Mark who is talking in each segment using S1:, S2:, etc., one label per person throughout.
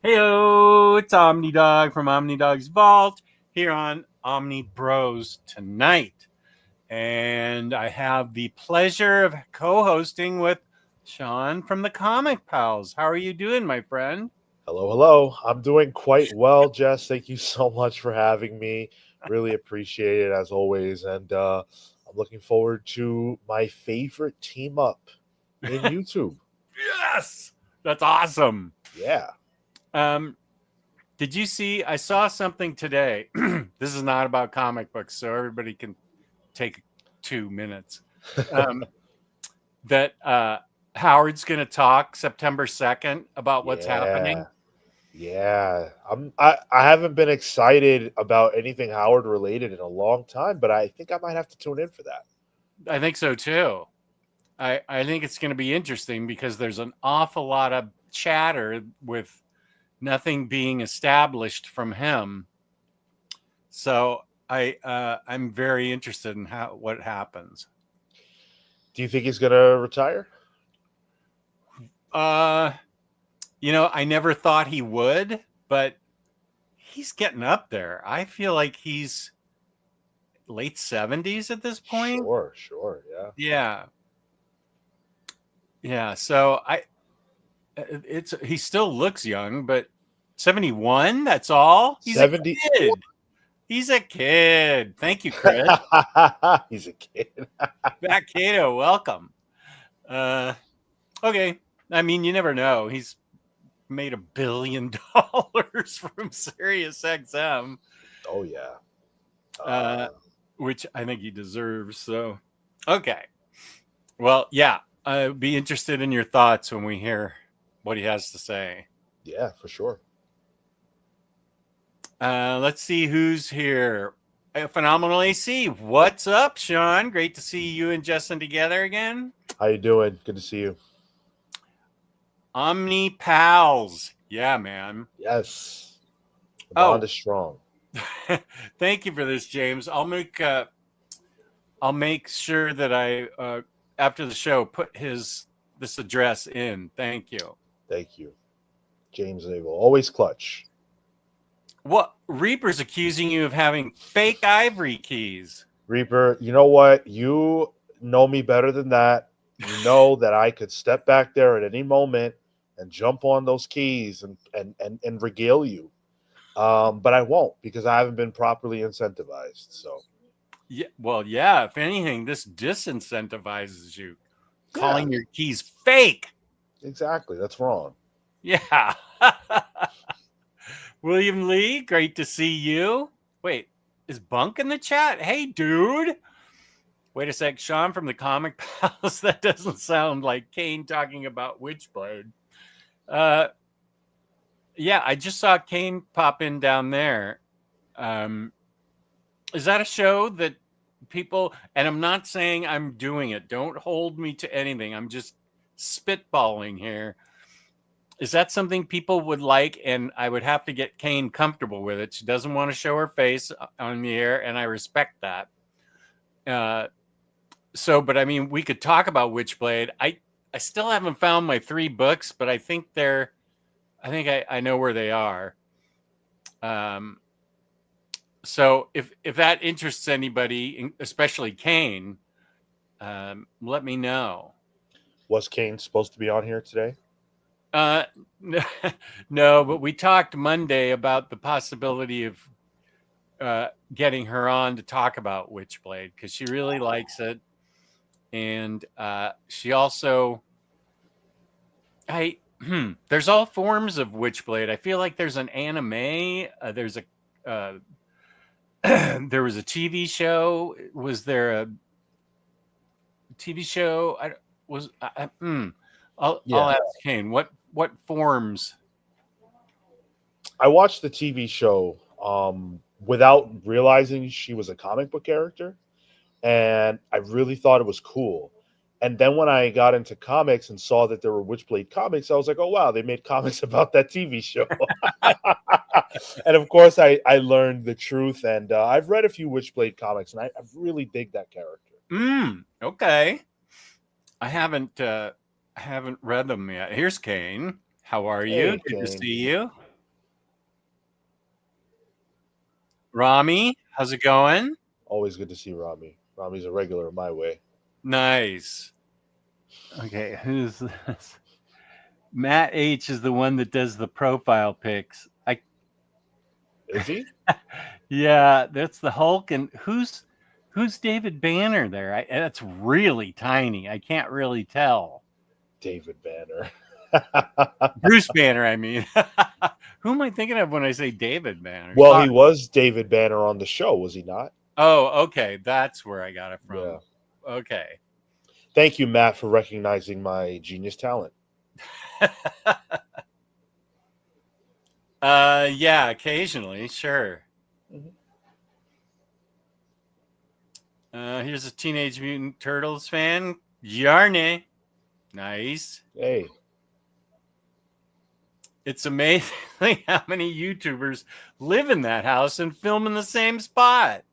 S1: Heyo, it's Omnidog from Omnidog's Vault here on Omnibros tonight. And I have the pleasure of co-hosting with Sean from the Comic Pals. How are you doing, my friend?
S2: Hello, hello. I'm doing quite well, Jess. Thank you so much for having me. Really appreciate it as always. And I'm looking forward to my favorite team up in YouTube.
S1: Yes! That's awesome.
S2: Yeah.
S1: Um, did you see? I saw something today. This is not about comic books, so everybody can take 2 minutes. Um, that Howard's going to talk September 2nd about what's happening.
S2: Yeah. Yeah. I haven't been excited about anything Howard related in a long time, but I think I might have to tune in for that.
S1: I think so too. I think it's going to be interesting because there's an awful lot of chatter with nothing being established from him. So I'm very interested in what happens.
S2: Do you think he's gonna retire?
S1: Uh, I never thought he would, but he's getting up there. I feel like he's late 70s at this point.
S2: Sure, yeah.
S1: Yeah. Yeah, so he still looks young, but 71, that's all? He's a
S2: 70.
S1: kid. He's a kid. Thank you, Chris.
S2: He's a kid.
S1: Back Cato, welcome. Okay. I mean, you never know. He's made $1 billion from Sirius XM.
S2: Oh yeah.
S1: Which I think he deserves. So, okay. Well, yeah, I'd be interested in your thoughts when we hear what he has to say.
S2: Yeah, for sure.
S1: Let's see who's here. Phenomenal AC. What's up, Sean? Great to see you and Justin together again.
S2: How you doing? Good to see you.
S1: Omni Pals. Yeah, man.
S2: Yes. The bond is strong.
S1: Thank you for this, James. I'll make sure that I after the show put this address in. Thank you.
S2: Thank you. James Abel. Always clutch.
S1: What? Reaper's accusing you of having fake ivory keys.
S2: Reaper, you know what? You know me better than that. You know that I could step back there at any moment and jump on those keys and regale you. But I won't because I haven't been properly incentivized. So
S1: Yeah, well, yeah, if anything, this disincentivizes you. Calling your keys fake.
S2: Exactly. That's wrong.
S1: Yeah. William Lee, great to see you. Wait, is Bunk in the chat? Hey, dude. Wait a sec. Sean from the Comic Palace. That doesn't sound like Kane talking about Witchblade. Yeah, I just saw Kane pop in down there. Is that a show that people, and I'm not saying I'm doing it. Don't hold me to anything. I'm just spitballing here. Is that something people would like? And I would have to get Kane comfortable with it. She doesn't want to show her face on the air, and I respect that. But I mean, we could talk about Witchblade. I still haven't found my 3 books, but I think I know where they are. So if that interests anybody, especially Kane, let me know.
S2: Was Kane supposed to be on here today?
S1: No, but we talked Monday about the possibility of getting her on to talk about Witchblade because she really likes it, and she also, there's all forms of Witchblade. I feel like there's an anime. There's a there was a TV show. Was there a TV show? I'll ask Kane. What forms?
S2: I watched the TV show without realizing she was a comic book character, and I really thought it was cool. And then when I got into comics and saw that there were Witchblade comics, I was like, oh, wow, they made comics about that TV show. And of course, I learned the truth. And I've read a few Witchblade comics, and I really dig that character.
S1: Okay. I haven't read them yet. Here's Kane. How are you?
S2: Hey,
S1: Good to
S2: Kane.
S1: see you. Rami, how's it going?
S2: Always good to see Rami. Rami's a regular in my way.
S1: Nice. Okay, who's this? Matt H is the one that does the profile pics.
S2: Is he?
S1: Yeah, that's the Hulk. And who's David Banner there? That's really tiny. I can't really tell.
S2: David Banner.
S1: Bruce Banner, I mean. Who am I thinking of when I say David Banner?
S2: Well,
S1: Sorry.
S2: he was David Banner on the show, was he not?
S1: Oh, okay. That's where I got it from.
S2: Yeah.
S1: Okay.
S2: Thank you, Matt, for recognizing my genius talent.
S1: Yeah, occasionally, sure. Here's a Teenage Mutant Turtles fan. Yarny. Nice.
S2: Hey.
S1: It's amazing how many YouTubers live in that house and film in the same spot.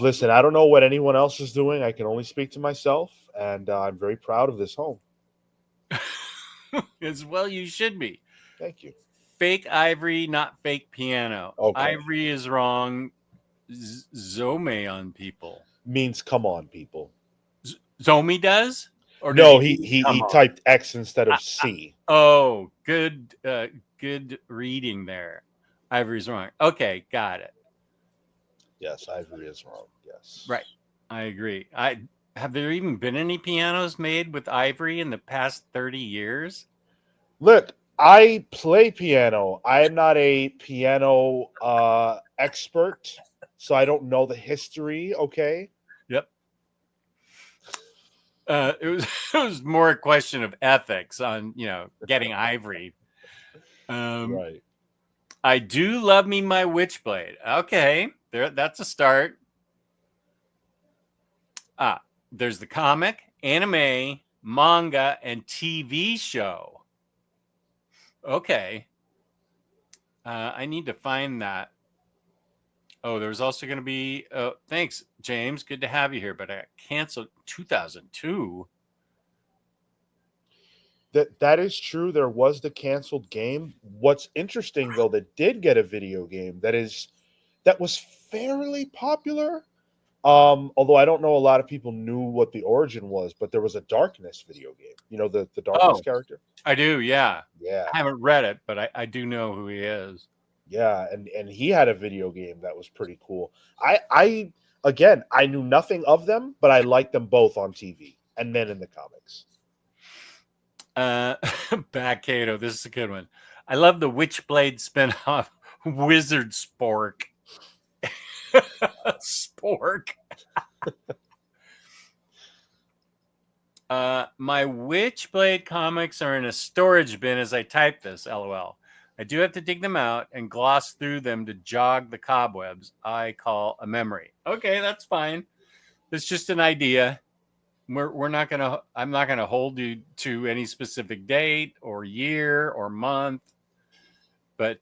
S2: Listen, I don't know what anyone else is doing. I can only speak to myself, and I'm very proud of this home.
S1: As well, you should be.
S2: Thank you.
S1: Fake ivory, not fake piano.
S2: Okay.
S1: Ivory is wrong. Zome on people.
S2: Means come on, people.
S1: Zomi does?
S2: Or no, he typed X instead of C.
S1: Oh, good reading there. Ivory's wrong. Okay, got it.
S2: Yes, ivory is wrong. Yes.
S1: Right. I agree. Have there even been any pianos made with ivory in the past 30 years?
S2: Look, I play piano. I am not a piano expert, so I don't know the history, okay?
S1: Yep. It was more a question of ethics on, getting ivory.
S2: Right.
S1: I do love me my Witchblade. Okay, that's a start. There's the comic, anime, manga, and TV show. Okay. I need to find that. Oh, there's also going to be... thanks, James. Good to have you here, but I canceled 2002.
S2: That is true. There was the canceled game. What's interesting, though, that did get a video game that was fairly popular. Although I don't know a lot of people knew what the origin was, but there was a Darkness video game. You know, the Darkness character?
S1: I do, yeah.
S2: Yeah.
S1: I haven't read it, but I do know who he is.
S2: Yeah, and he had a video game that was pretty cool. I knew nothing of them, but I liked them both on TV and then in the comics.
S1: Back Kato, this is a good one. I love the Witchblade spinoff, Wizard Spork. Spork. My Witchblade comics are in a storage bin as I type this, LOL. I do have to dig them out and gloss through them to jog the cobwebs I call a memory. Okay, that's fine. It's just an idea. I'm not gonna hold you to any specific date or year or month, but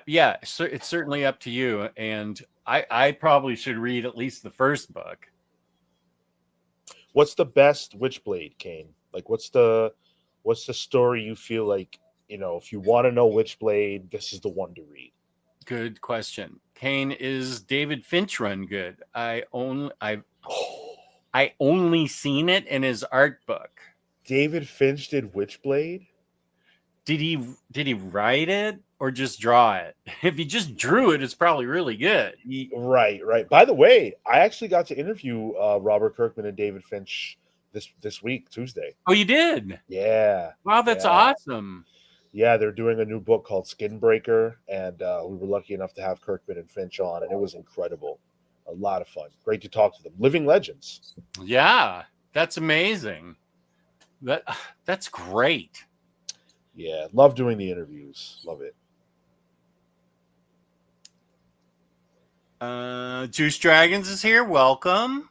S1: yeah, so it's certainly up to you. And I probably should read at least the first book.
S2: What's the best Witchblade, Kane? Like, what's the story you feel like, if you want to know Witchblade, this is the one to read?
S1: Good question. Kane, is David Finch run good? I only seen it in his art book.
S2: David Finch did Witchblade?
S1: Did he write it or just draw it? If he just drew it, it's probably really good.
S2: Right. By the way, I actually got to interview Robert Kirkman and David Finch this week, Tuesday.
S1: Oh, you did?
S2: Yeah.
S1: Wow, that's awesome.
S2: Yeah, they're doing a new book called Skinbreaker, and we were lucky enough to have Kirkman and Finch on, and it was incredible. A lot of fun. Great to talk to them. Living legends.
S1: Yeah, that's amazing. That's great.
S2: Yeah, love doing the interviews. Love it.
S1: Juice Dragons is here. Welcome.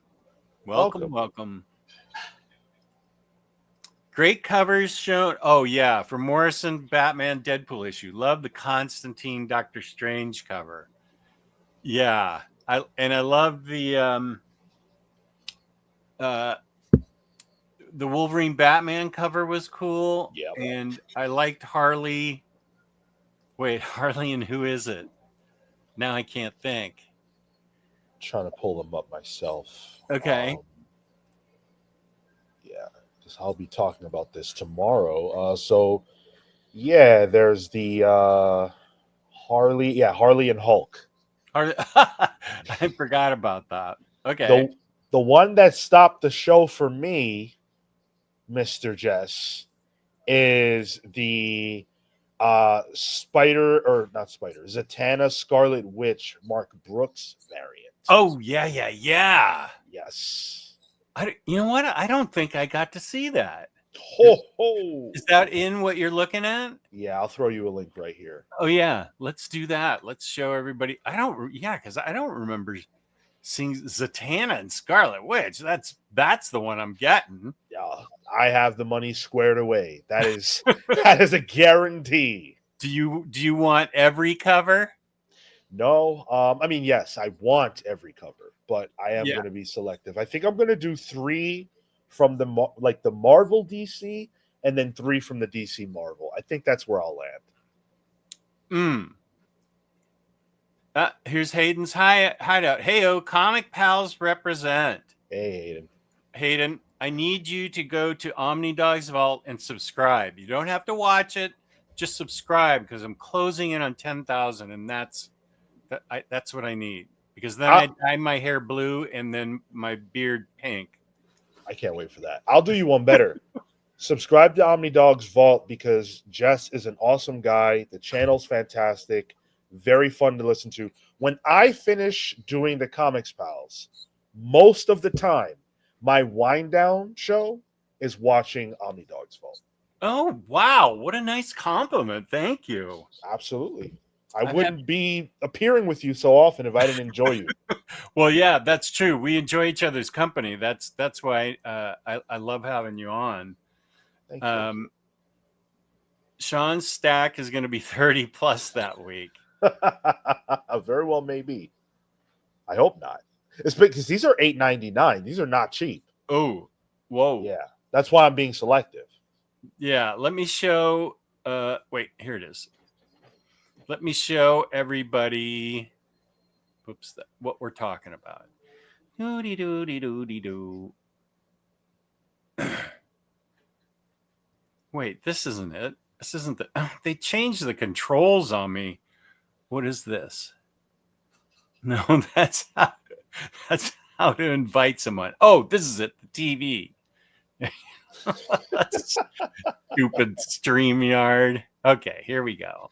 S1: Great covers shown. Oh yeah, for Morrison Batman Deadpool issue. Love the Constantine Doctor Strange cover. Yeah, I love the Wolverine Batman cover was cool.
S2: Yeah,
S1: and I liked Harley Wait, Harley and who is it? Now I can't think.
S2: Trying to pull them up myself.
S1: Okay.
S2: Yeah, because I'll be talking about this tomorrow. So yeah, there's the Harley. Yeah, Harley and Hulk.
S1: Harley. I forgot about that. Okay.
S2: The one that stopped the show for me, Mr. Jess, is the Spider or not Spider, Zatanna Scarlet Witch Mark Brooks variant.
S1: Oh yeah.
S2: Yes.
S1: You know what? I don't think I got to see that.
S2: Ho ho.
S1: Is that in what you're looking at?
S2: Yeah, I'll throw you a link right here.
S1: Oh yeah, let's do that. Let's show everybody. Because I don't remember seeing Zatanna and Scarlet Witch. That's the one I'm getting.
S2: Yeah, I have the money squared away. That is that is a guarantee.
S1: Do you want every cover?
S2: No, I mean yes, I want every cover, but I am going to be selective. I think I'm going to do 3 from the Marvel DC, and then 3 from the DC Marvel. I think that's where I'll land.
S1: Here's Hayden's hideout. Heyo, Comic Pals represent.
S2: Hey, Hayden.
S1: Hayden, I need you to go to Omnidog's Vault and subscribe. You don't have to watch it, just subscribe because I'm closing in on 10,000, and that's what I need. Because then I dye my hair blue and then my beard pink.
S2: I can't wait for that. I'll do you one better. Subscribe to Omnidog's Vault because Jess is an awesome guy. The channel's fantastic. Very fun to listen to. When I finish doing the Comics Pals, most of the time, my wind down show is watching Omnidog's Vault.
S1: Oh, wow. What a nice compliment. Thank you.
S2: Absolutely. I wouldn't be appearing with you so often if I didn't enjoy you.
S1: Well, yeah, that's true. We enjoy each other's company. That's why I love having you on.
S2: Thank you.
S1: Sean's stack is going to be 30 plus that week.
S2: Very well, maybe. I hope not. It's because these are $8.99. These are not cheap.
S1: Oh, whoa.
S2: Yeah, that's why I'm being selective.
S1: Yeah, let me show. Wait, here it is. Let me show everybody. Oops, what we're talking about. Doody doody doody doo. Wait, this isn't it. This isn't the. They changed the controls on me. What is this? No, that's how to invite someone. Oh, this is it. The TV. That's stupid StreamYard. Okay, here we go.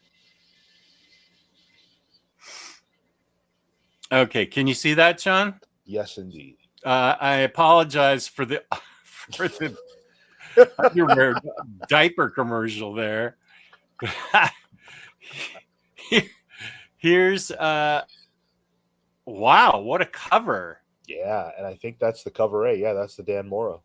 S1: Okay, can you see that, Sean?
S2: Yes, indeed.
S1: I apologize for the underwear diaper commercial there. Here's wow, what a cover.
S2: Yeah, and I think that's the cover A. Yeah, that's the Dan Mora.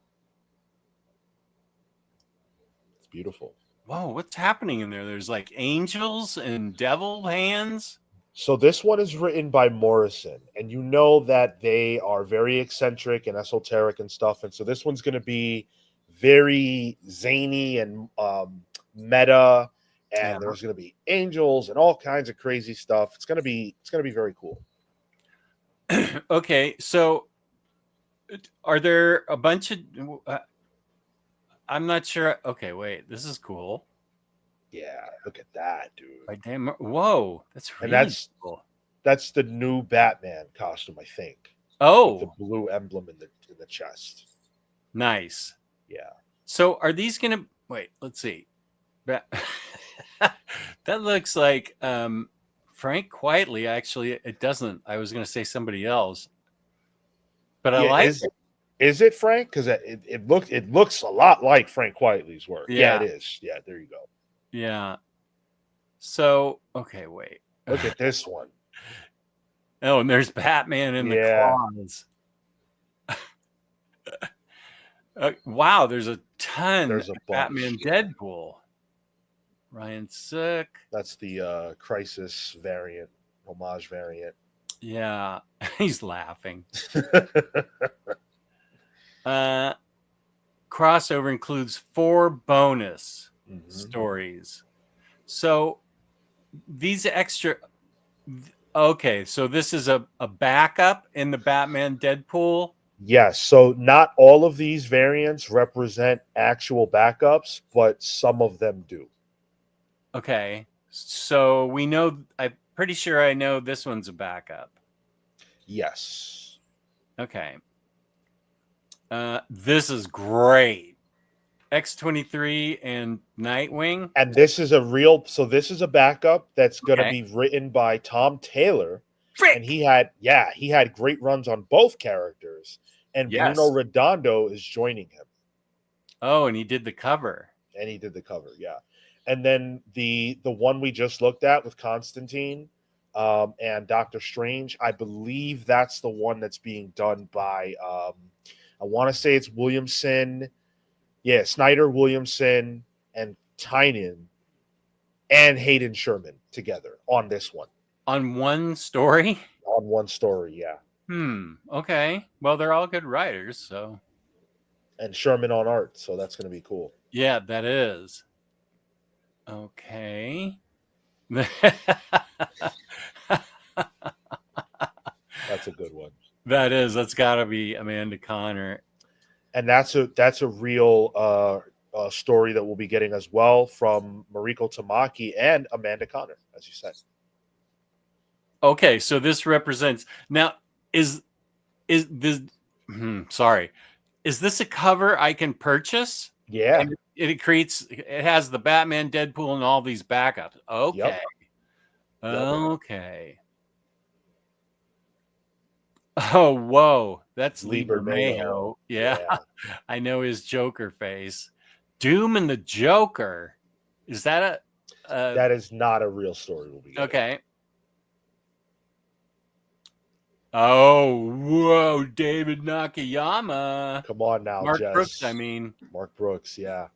S2: It's beautiful.
S1: Whoa, what's happening in there? There's like angels and devil hands.
S2: So this one is written by Morrison, and you know that they are very eccentric and esoteric and stuff. And so this one's going to be very zany and meta, and there's going to be angels and all kinds of crazy stuff. It's going to be very cool.
S1: Okay, so are there a bunch of? I'm not sure. Okay, wait, this is cool.
S2: Yeah, look at that, dude.
S1: Damn, whoa, that's really cool.
S2: That's the new Batman costume, I think.
S1: Oh,
S2: with the blue emblem in the chest.
S1: Nice.
S2: Yeah.
S1: So are these gonna wait? Let's see. That looks like Frank Quietly. Actually, it doesn't. I was gonna say somebody else, but I like it.
S2: Is it Frank? Because it looks a lot like Frank Quietly's work.
S1: Yeah,
S2: it is. Yeah, there you go.
S1: Yeah. So, okay, wait.
S2: Look at this one.
S1: Oh, and there's Batman in the claws. Wow, there's a ton of Batman Deadpool. Ryan Sook.
S2: That's the Crisis variant, homage variant.
S1: Yeah, he's laughing. Crossover includes 4 bonus stories. So these extra. Okay, so this is a backup in the Batman Deadpool.
S2: Yes, so not all of these variants represent actual backups, but some of them do.
S1: Okay, so we know. I'm pretty sure I know this one's a backup.
S2: Yes.
S1: Okay, this is great. X-23 and Nightwing.
S2: And this is a real, so this is a backup that's going to
S1: Okay,
S2: be written by Tom Taylor, and
S1: frick.
S2: he had great runs on both characters, and Bruno
S1: Yes.
S2: Redondo is joining him,
S1: Oh, and he did the cover.
S2: and he did the cover. Yeah. And then the one we just looked at with Constantine, and Doctor Strange, I believe that's the one that's being done by I want to say it's Williamson. Yeah, Snyder, Williamson, and Tynion and Hayden Sherman together on this one.
S1: On one story.
S2: On one story, yeah.
S1: Okay. Well, they're all good writers, so
S2: And Sherman on art, so that's going to be cool.
S1: yeah, that is. Okay.
S2: That's a good one.
S1: That is. That's got to be Amanda Connor.
S2: And that's a real story that we'll be getting as well from Mariko Tamaki and Amanda Connor, as you said.
S1: Okay, so this represents now. Is this? Sorry. Is this a cover I can purchase?
S2: Yeah.
S1: And it creates. It has the Batman, Deadpool, and all these backups. Okay.
S2: Yep.
S1: Okay. Oh, whoa. That's
S2: Lee
S1: Lee Bermejo.
S2: Bermejo.
S1: Yeah.
S2: Yeah.
S1: I know his Joker face. Doom and the Joker. Is that
S2: That is not a real story we'll be getting.
S1: okay. Oh, whoa. David Nakayama.
S2: Come on now,
S1: Mark
S2: Jess.
S1: Brooks, I mean.
S2: Mark Brooks, yeah.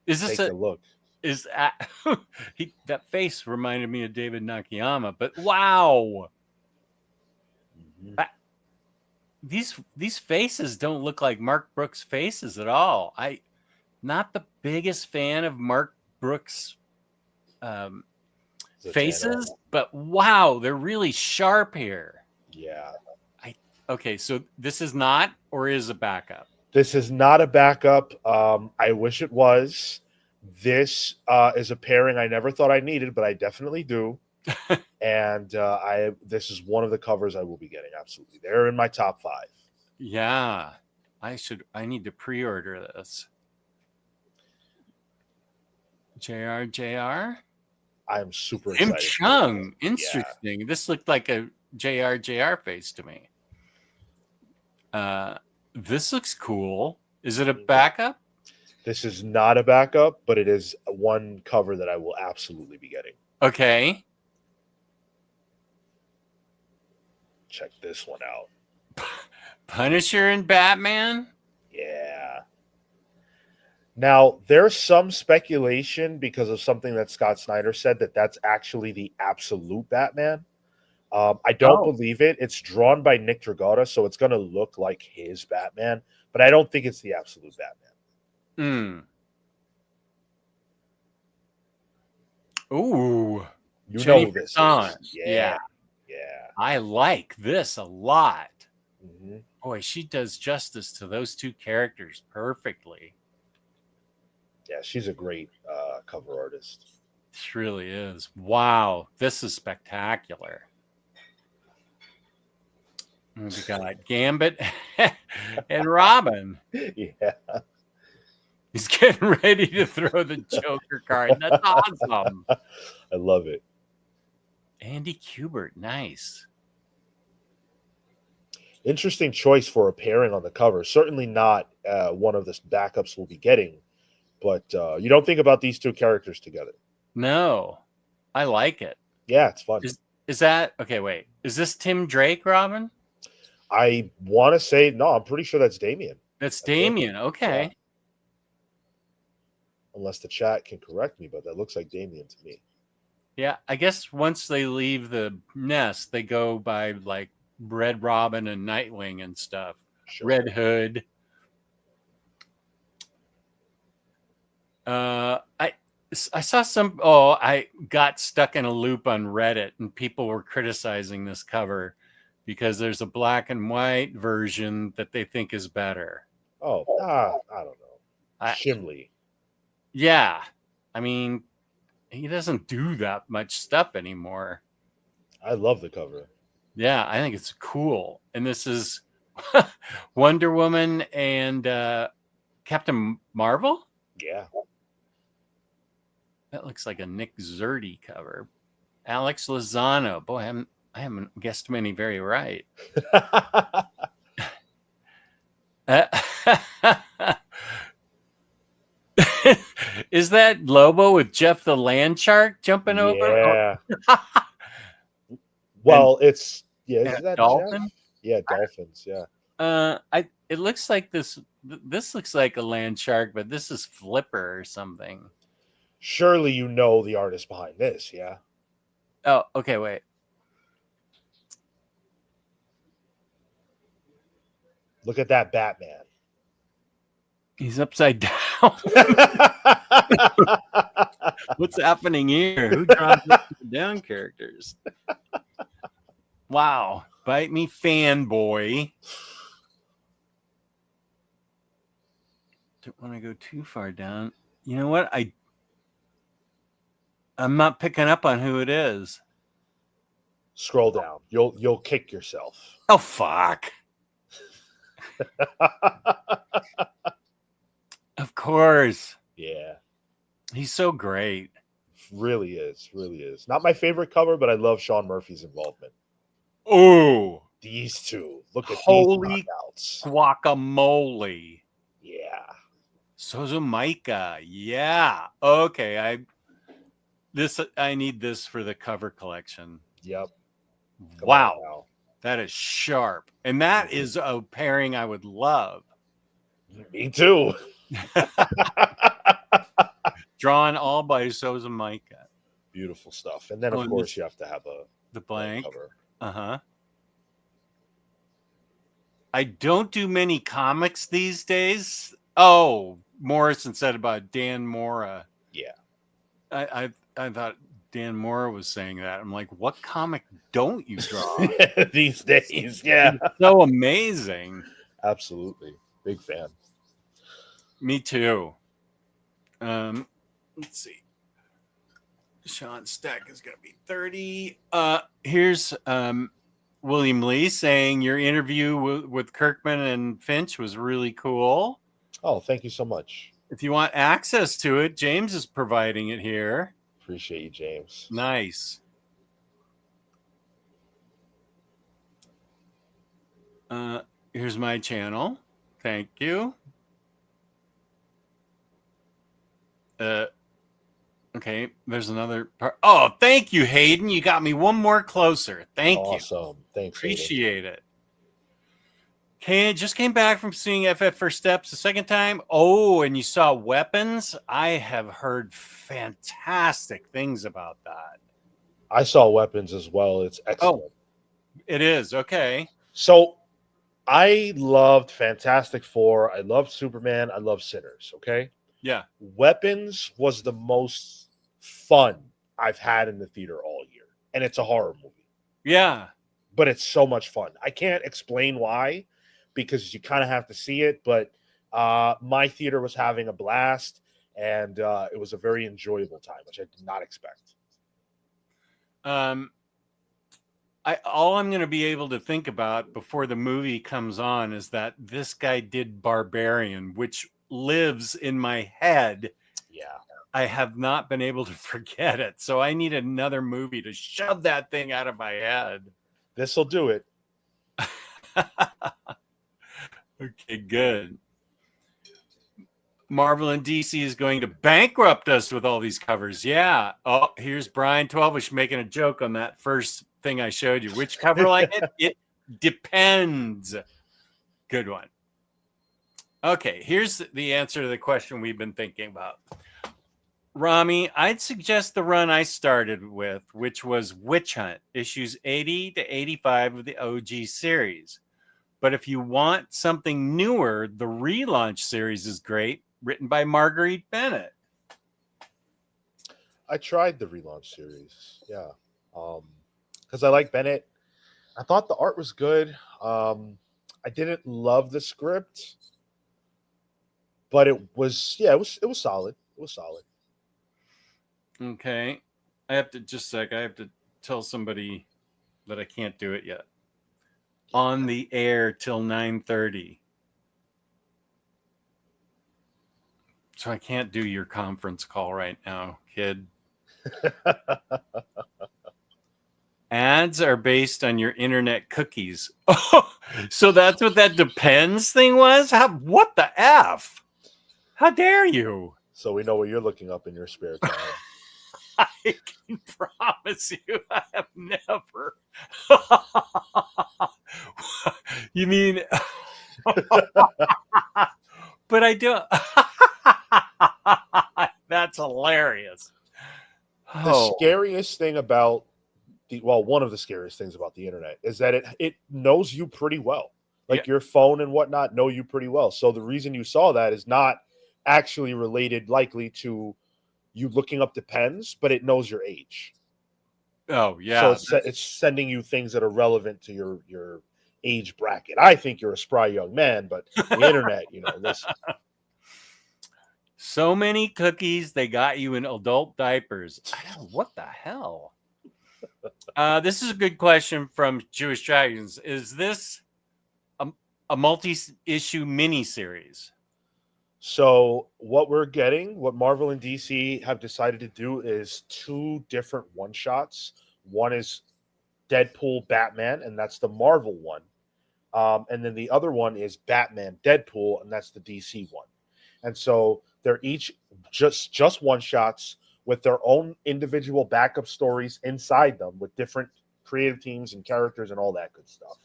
S1: Is this
S2: Take a look.
S1: Is that face reminded me of David Nakayama, but wow.
S2: Mm-hmm.
S1: These faces don't look like Mark Brooks faces at all. Not the biggest fan of Mark Brooks faces, but wow, they're really sharp here.
S2: Yeah.
S1: Okay, so this is not or is a backup?
S2: This is not a backup. I wish it was. This is a pairing I never thought I needed, but I definitely do. And this is one of the covers I will be getting. Absolutely, they're in my top 5.
S1: Yeah, I need to pre-order this. JR.
S2: I'm super
S1: Tim
S2: excited.
S1: Chung, interesting. Yeah. This looked like a JR face to me. This looks cool. Is it a backup?
S2: This is not a backup, but it is one cover that I will absolutely be getting.
S1: Okay.
S2: Check this one out.
S1: Punisher and Batman?
S2: Yeah. Now, there's some speculation because of something that Scott Snyder said that that's actually the absolute Batman. I don't believe it. It's drawn by Nick Dragotta, so it's going to look like his Batman, but I don't think it's the absolute Batman.
S1: Ooh.
S2: You know who this is.
S1: Yeah. I like this a lot. Mm-hmm. Boy, she does justice to those two characters perfectly.
S2: Yeah, she's a great cover artist.
S1: She really is. Wow, this is spectacular. We got Gambit and Robin.
S2: Yeah.
S1: He's getting ready to throw the Joker card. That's awesome.
S2: I love it.
S1: Andy Kubert, nice.
S2: Interesting choice for a pairing on the cover. Certainly not one of the backups we'll be getting, but you don't think about these two characters together.
S1: No, I like it.
S2: Yeah, it's fun.
S1: Is that okay? Wait, is this Tim Drake, Robin?
S2: I want to say no. I'm pretty sure that's Damian.
S1: That's Damian. Okay.
S2: Yeah. Unless the chat can correct me, but that looks like Damian to me.
S1: Yeah, I guess once they leave the nest, they go by like Red Robin and Nightwing and stuff. Sure. Red Hood. I saw some. Oh, I got stuck in a loop on Reddit, and people were criticizing this cover because there's a black and white version that they think is better.
S2: Oh, I don't know.
S1: I,
S2: Shimley.
S1: yeah, I mean, he doesn't do that much stuff anymore.
S2: I love the cover.
S1: Yeah, I think it's cool. And this is Wonder Woman and Captain Marvel.
S2: Yeah.
S1: That looks like a Nick Zerdy cover. Alex Lozano. Boy, I haven't guessed many very right. Is that Lobo with Jeff the Land Shark jumping over?
S2: Yeah. Well, is that
S1: dolphin?
S2: Jeff? Yeah, dolphins. Yeah.
S1: It looks like this looks like a land shark, but this is Flipper or something.
S2: Surely you know the artist behind this, yeah?
S1: Oh, okay, wait.
S2: Look at that Batman.
S1: He's upside down. What's happening here? Who draws upside down characters? Wow. Bite me, fanboy. Don't want to go too far down. You know what? I'm not picking up on who it is.
S2: Scroll down. You'll kick yourself.
S1: Oh, fuck. Of course.
S2: Yeah.
S1: He's so great.
S2: Really is. Really is. Not my favorite cover, but I love Sean Murphy's involvement.
S1: Oh.
S2: These two. Look at
S1: holy
S2: these knockouts.
S1: Guacamole.
S2: Yeah.
S1: Sozomaika. Yeah. Okay. I need this for the cover collection.
S2: Yep.
S1: Wow. That is sharp. And that is a pairing I would love.
S2: Me too.
S1: Drawn all by Sozomaika.
S2: Beautiful stuff. And then, of course, you have to have
S1: the blank
S2: cover.
S1: Uh-huh. I don't do many comics these days. Oh, Morrison said about Dan Mora.
S2: Yeah.
S1: I thought Dan Mora was saying that. I'm like, what comic don't you draw
S2: these days? Yeah.
S1: It's so amazing.
S2: Absolutely. Big fan.
S1: Me too. Let's see. Sean's stack is going to be 30. Here's William Lee saying your interview with Kirkman and Finch was really cool.
S2: Oh, thank you so much.
S1: If you want access to it, James is providing it here.
S2: Appreciate you, James.
S1: Nice. Here's my channel. Thank you. Okay, there's another part. Oh, thank you, Hayden. You got me one more closer. Thank you.
S2: Awesome. Thanks.
S1: Appreciate it. Okay, just came back from seeing FF First Steps the second time. Oh, and you saw Weapons? I have heard fantastic things about that.
S2: I saw Weapons as well. It's excellent.
S1: Oh, it is. Okay.
S2: So I loved Fantastic Four. I loved Superman. I loved Sinners. Okay.
S1: Yeah.
S2: Weapons was the most fun I've had in the theater all year. And it's a horror movie.
S1: Yeah.
S2: But it's so much fun. I can't explain why, because you kind of have to see it. But my theater was having a blast, and it was a very enjoyable time, which I did not expect.
S1: All I'm going to be able to think about before the movie comes on is that this guy did Barbarian, which lives in my head.
S2: Yeah.
S1: I have not been able to forget it. So I need another movie to shove that thing out of my head.
S2: This will do it.
S1: Okay, good. Marvel and DC is going to bankrupt us with all these covers. Yeah. Oh, here's Brian 12ish making a joke on that first thing I showed you. Which cover like it? It depends. Good one. Okay, here's the answer to the question we've been thinking about. Rami, I'd suggest the run I started with, which was Witch Hunt, issues 80 to 85 of the OG series. But if you want something newer, the relaunch series is great, written by Marguerite Bennett.
S2: I tried the relaunch series. Yeah. Because I like Bennett. I thought the art was good. I didn't love the script, but it was solid. It was solid.
S1: Okay. I have to just a sec. I have to tell somebody that I can't do it yet. On the air till 9:30. So I can't do your conference call right now, kid. Ads are based on your internet cookies. Oh, so that's what that depends thing was? What the F? How dare you?
S2: So we know what you're looking up in your spare time.
S1: I can promise you I have never. You mean, but I don't. That's hilarious.
S2: The scariest thing about one of the scariest things about the internet is that it knows you pretty well. Like your phone and whatnot know you pretty well. So the reason you saw that is not actually related likely to you looking up depends, but it knows your age.
S1: Oh yeah.
S2: So it's sending you things that are relevant to your age bracket. I think you're a spry young man, but the internet, listen.
S1: So many cookies, they got you in adult diapers. What the hell? This is a good question from Jewish Dragons. Is this a multi-issue miniseries?
S2: So what Marvel and DC have decided to do is 2 different one-shots. One is Deadpool Batman, and that's the Marvel one. And then the other one is Batman Deadpool, and that's the DC one. And so they're each just one-shots with their own individual backup stories inside them with different creative teams and characters and all that good stuff.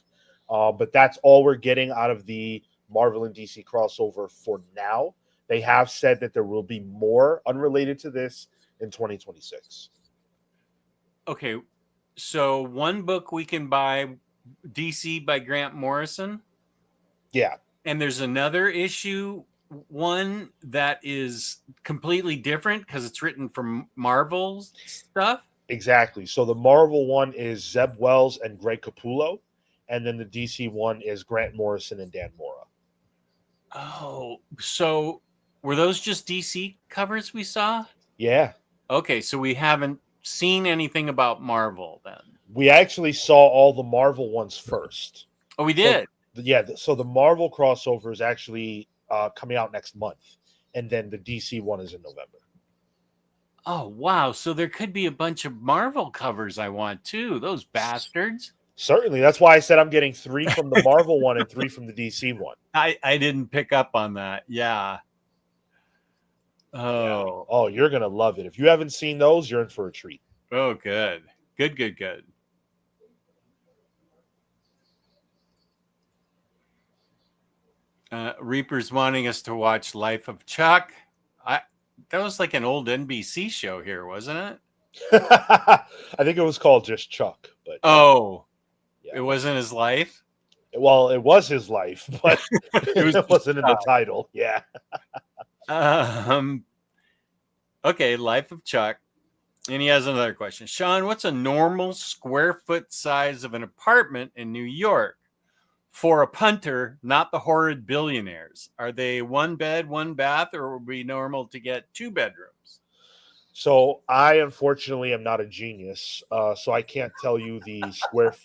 S2: But that's all we're getting out of the Marvel and DC crossover for now. They have said that there will be more unrelated to this in 2026.
S1: Okay, so one book we can buy, DC by Grant Morrison.
S2: Yeah.
S1: And there's another issue, one that is completely different because it's written from Marvel stuff.
S2: Exactly. So the Marvel one is Zeb Wells and Greg Capullo, and then the DC one is Grant Morrison and Dan Mora.
S1: Oh, so were those just DC covers we saw?
S2: Yeah.
S1: Okay, so we haven't seen anything about Marvel then.
S2: We actually saw all the Marvel ones first.
S1: Oh, we did?
S2: So the Marvel crossover is actually coming out next month, and then the DC one is in November.
S1: Oh, wow. So there could be a bunch of Marvel covers I want too. Those bastards.
S2: Certainly. That's why I said I'm getting 3 from the Marvel one and 3 from the DC one.
S1: I didn't pick up on that. Yeah. Oh.
S2: Oh, you're going to love it. If you haven't seen those, you're in for a treat.
S1: Oh, good. Good. Reaper's wanting us to watch Life of Chuck. That was like an old NBC show here, wasn't it?
S2: I think it was called just Chuck. But
S1: It wasn't his life?
S2: Well, it was his life, but it wasn't in the title. Yeah.
S1: Okay, Life of Chuck. And he has another question. Sean, what's a normal square foot size of an apartment in New York for a punter, not the horrid billionaires? Are they 1 bed, 1 bath, or would it be normal to get 2 bedrooms?
S2: So I unfortunately am not a genius, so I can't tell you the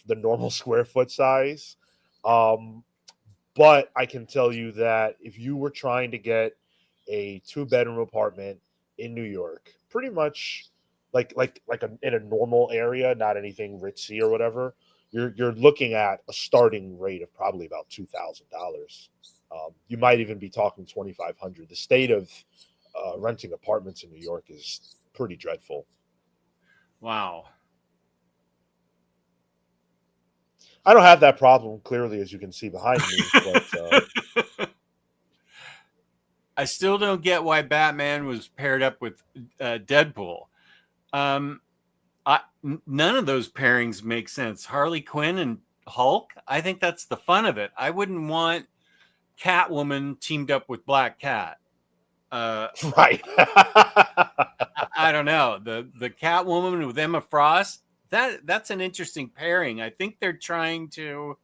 S2: normal square foot size. But I can tell you that if you were trying to get a 2-bedroom apartment in New York, pretty much in a normal area, not anything ritzy or whatever, you're looking at a starting rate of probably about $2,000. You might even be talking $2,500. The state of renting apartments in New York is pretty dreadful.
S1: Wow.
S2: I don't have that problem, clearly, as you can see behind me. But,
S1: I still don't get why Batman was paired up with Deadpool. None of those pairings make sense. Harley Quinn and Hulk, I think that's the fun of it. I wouldn't want Catwoman teamed up with Black Cat.
S2: Right.
S1: I don't know. The Catwoman with Emma Frost, that's an interesting pairing. I think they're trying to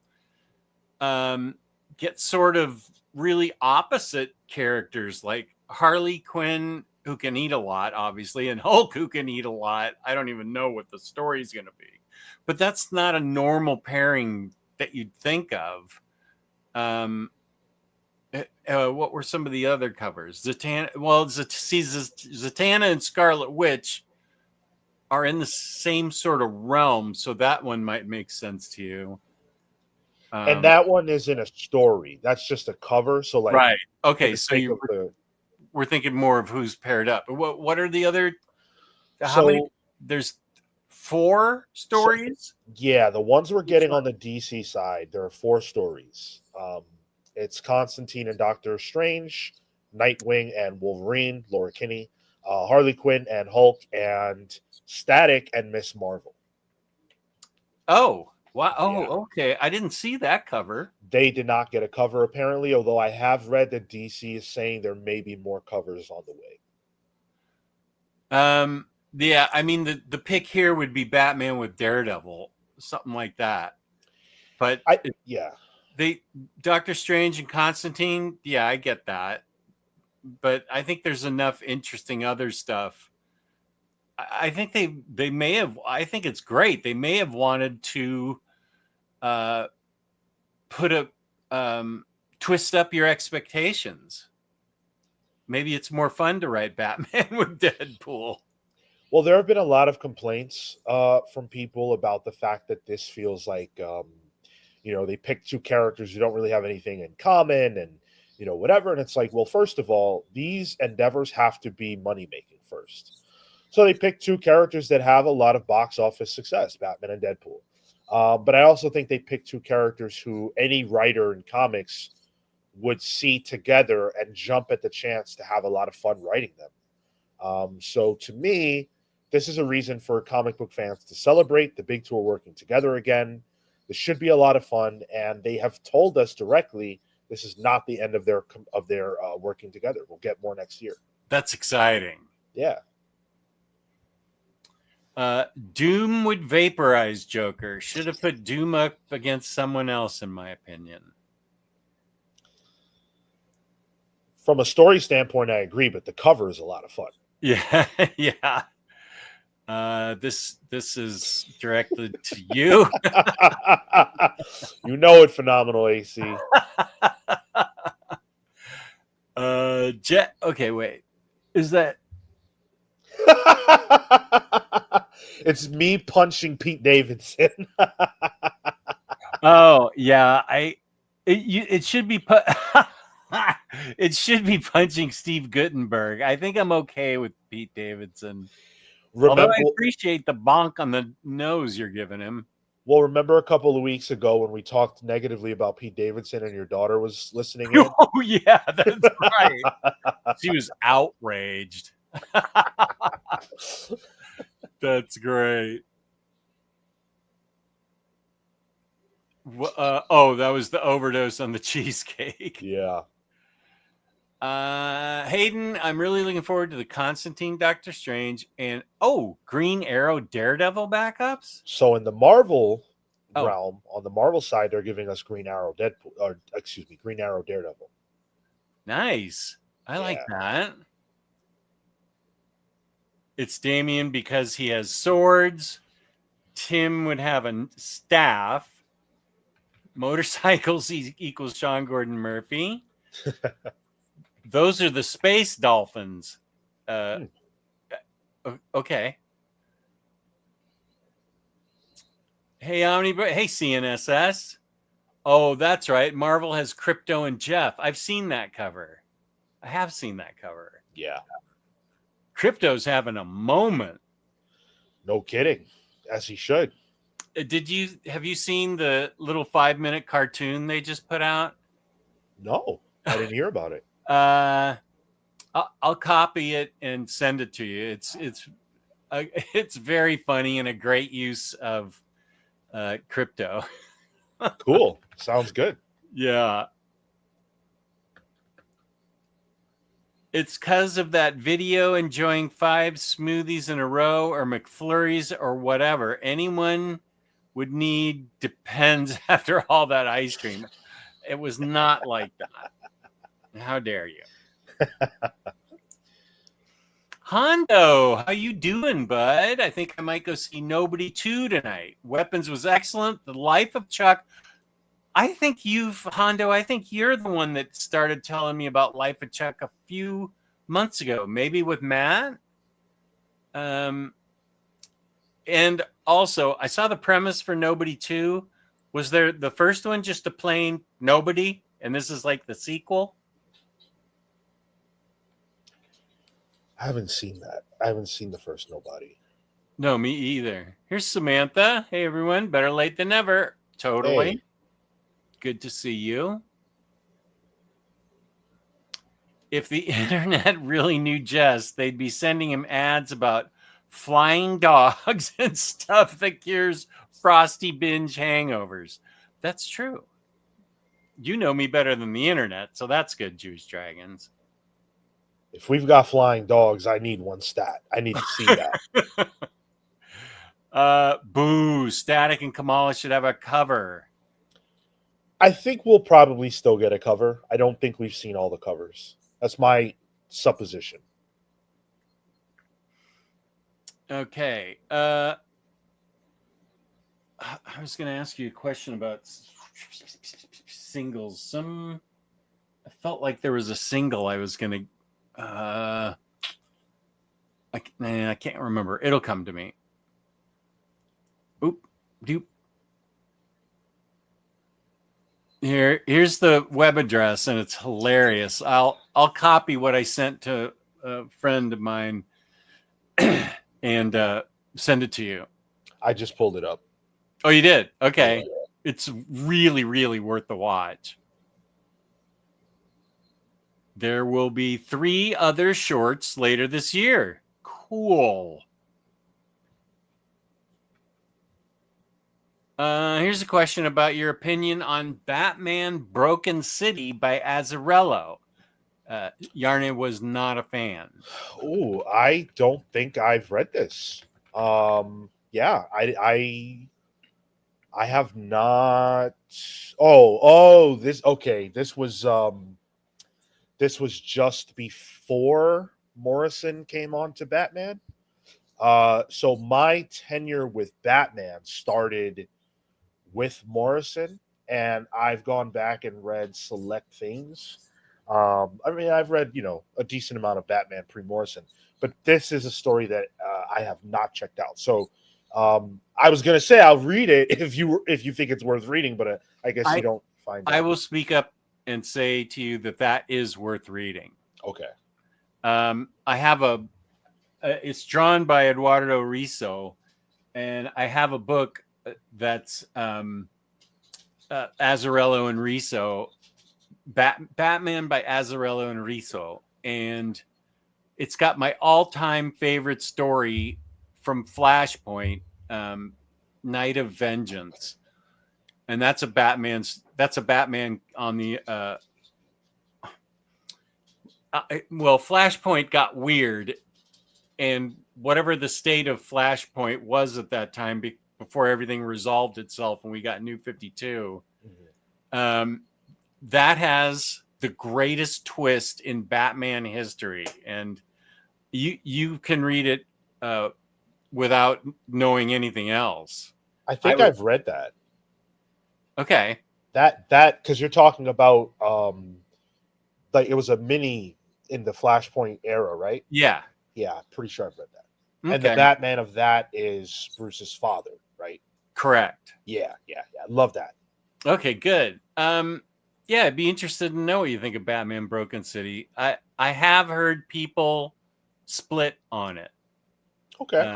S1: get sort of really opposite characters, like Harley Quinn, who can eat a lot, obviously, and Hulk, who can eat a lot. I don't even know what the story's going to be, but that's not a normal pairing that you'd think of. What were some of the other covers? Zatanna, well, Zatanna and Scarlet Witch are in the same sort of realm, so that one might make sense to you.
S2: And that one is in a story. That's just a cover. So like,
S1: right. Okay, so we're thinking more of who's paired up. What are the other? How many? There's 4 stories.
S2: So, yeah, the ones we're getting on the DC side, there are 4 stories. It's Constantine and Doctor Strange, Nightwing and Wolverine, Laura Kinney, Harley Quinn and Hulk, and Static and Miss Marvel.
S1: Oh, wow. Oh, yeah. Okay. I didn't see that cover.
S2: They did not get a cover, apparently, although I have read that DC is saying there may be more covers on the way.
S1: Yeah, I mean, the pick here would be Batman with Daredevil, something like that. But Doctor Strange and Constantine, yeah, I get that. But I think there's enough interesting other stuff. I think they may have. I think it's great. They may have wanted to put a twist up your expectations. Maybe it's more fun to write Batman with Deadpool.
S2: Well, there have been a lot of complaints from people about the fact that this feels like, they picked 2 characters who don't really have anything in common and, whatever. And it's like, well, first of all, these endeavors have to be money-making first. So they picked 2 characters that have a lot of box office success, Batman and Deadpool. But I also think they picked 2 characters who any writer in comics would see together and jump at the chance to have a lot of fun writing them. So to me, this is a reason for comic book fans to celebrate. The big 2 are working together again. This should be a lot of fun, and they have told us directly this is not the end of their working together. We'll get more next year.
S1: That's exciting.
S2: Yeah.
S1: Doom would vaporize Joker. Should have put Doom up against someone else, in my opinion.
S2: From a story standpoint, I agree, but the cover is a lot of fun.
S1: Yeah, yeah. This is directed to you.
S2: You know it, Phenomenal AC.
S1: Okay, wait. Is that?
S2: It's me punching Pete Davidson.
S1: Oh yeah, it should be it should be punching Steve Guttenberg. I think I'm okay with Pete Davidson. Although I appreciate the bonk on the nose you're giving him.
S2: Well, remember a couple of weeks ago when we talked negatively about Pete Davidson and your daughter was listening in?
S1: Oh, yeah, that's right. She was outraged. That's great. That was the overdose on the cheesecake.
S2: Yeah.
S1: Hayden, I'm really looking forward to the Constantine Doctor Strange and Green Arrow Daredevil backups.
S2: So in the Marvel realm, on the Marvel side, they're giving us Green Arrow Green Arrow Daredevil.
S1: Nice. I like that. It's Damian because he has swords. Tim would have a staff. Motorcycles equals Sean Gordon Murphy. Those are the space dolphins. Okay. Hey, Omnibros. Hey, CNSS. Oh, that's right. Marvel has Crypto and Jeff. I've seen that cover. I have seen that cover.
S2: Yeah.
S1: Crypto's having a moment.
S2: No kidding. As he should.
S1: Have you seen the little 5-minute cartoon they just put out?
S2: No, I didn't hear about it.
S1: I'll copy it and send it to you. It's very funny and a great use of Crypto.
S2: Cool. Sounds good.
S1: Yeah. It's because of that video enjoying 5 smoothies in a row or McFlurries or whatever. Anyone would need depends after all that ice cream. It was not like that. How dare you? Hondo, how you doing, bud? I think I might go see Nobody 2 tonight. Weapons was excellent. The Life of Chuck. Hondo, I think you're the one that started telling me about Life of Chuck a few months ago, maybe with Matt. And also, I saw the premise for Nobody 2. Was there the first one just a plain Nobody, and this is like the sequel?
S2: I haven't seen that. I haven't seen the first Nobody.
S1: No, me either. Here's Samantha. Hey, everyone. Better late than never. Totally.
S2: Hey.
S1: Good to see you. If the internet really knew Jess, they'd be sending him ads about flying dogs and stuff that cures frosty binge hangovers. That's true. You know me better than the internet, so that's good, Juice Dragons.
S2: If we've got flying dogs, I need one stat. I need to see that.
S1: Boo. Static and Kamala should have a cover.
S2: I think we'll probably still get a cover. I don't think we've seen all the covers. That's my supposition.
S1: Okay. I was going to ask you a question about singles. I felt like there was a single I was going to. I can't remember. It'll come to me. Oop, doop. Here's the web address, and it's hilarious. I'll copy what I sent to a friend of mine and send it to you.
S2: I just pulled it up.
S1: Oh, you did? Okay. Yeah. It's really, really worth the watch. There will be 3 other shorts later this year. Cool. Here's a question about your opinion on Batman Broken City by Azzarello. Yarna was not a fan.
S2: Oh, I don't think I've read this. Yeah, I have not. This okay. This was just before Morrison came on to Batman. So my tenure with Batman started with Morrison, and I've gone back and read select things. I mean, I've read, a decent amount of Batman pre-Morrison, but this is a story that I have not checked out. So I was going to say I'll read it if you think it's worth reading, but I guess you don't find it.
S1: I will speak up and say to you that is worth reading.
S2: Okay.
S1: I have it's drawn by Eduardo Riso, and I have a book that's Azzarello and Riso, Batman by Azzarello and Riso, and it's got my all-time favorite story from Flashpoint, Night of Vengeance, and that's a Batman on the Flashpoint got weird, and whatever the state of Flashpoint was at that time before everything resolved itself and we got New 52, that has the greatest twist in Batman history, and you can read it without knowing anything else.
S2: I think I've read that.
S1: Okay.
S2: That because you're talking about like it was a mini in the Flashpoint era, right?
S1: Yeah.
S2: Yeah, pretty sure I've read that.
S1: Okay.
S2: And the Batman of that is Bruce's father, right?
S1: Correct.
S2: Yeah. Love that.
S1: Okay, good. Yeah, I'd be interested to know what you think of Batman Broken City. I have heard people split on it.
S2: Okay.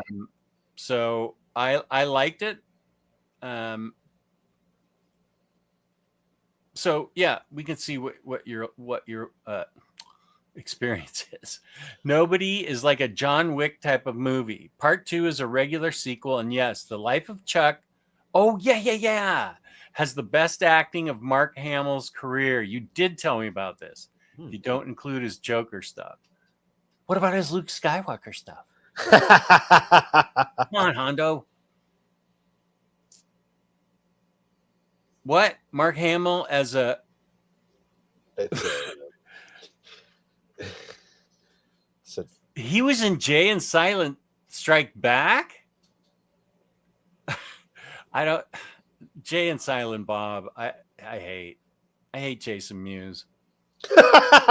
S1: So I liked it. So yeah, we can see what your experience is. Nobody is like a John Wick type of movie. Part 2 is a regular sequel, and yes, The Life of Chuck. Oh yeah. Has the best acting of Mark Hamill's career. You did tell me about this. You don't include his Joker stuff. What about his Luke Skywalker stuff? Come on, Hondo. What? Mark Hamill as a... He was in Jay and Silent Strike Back? I don't... Jay and Silent Bob, I hate Jason Mewes.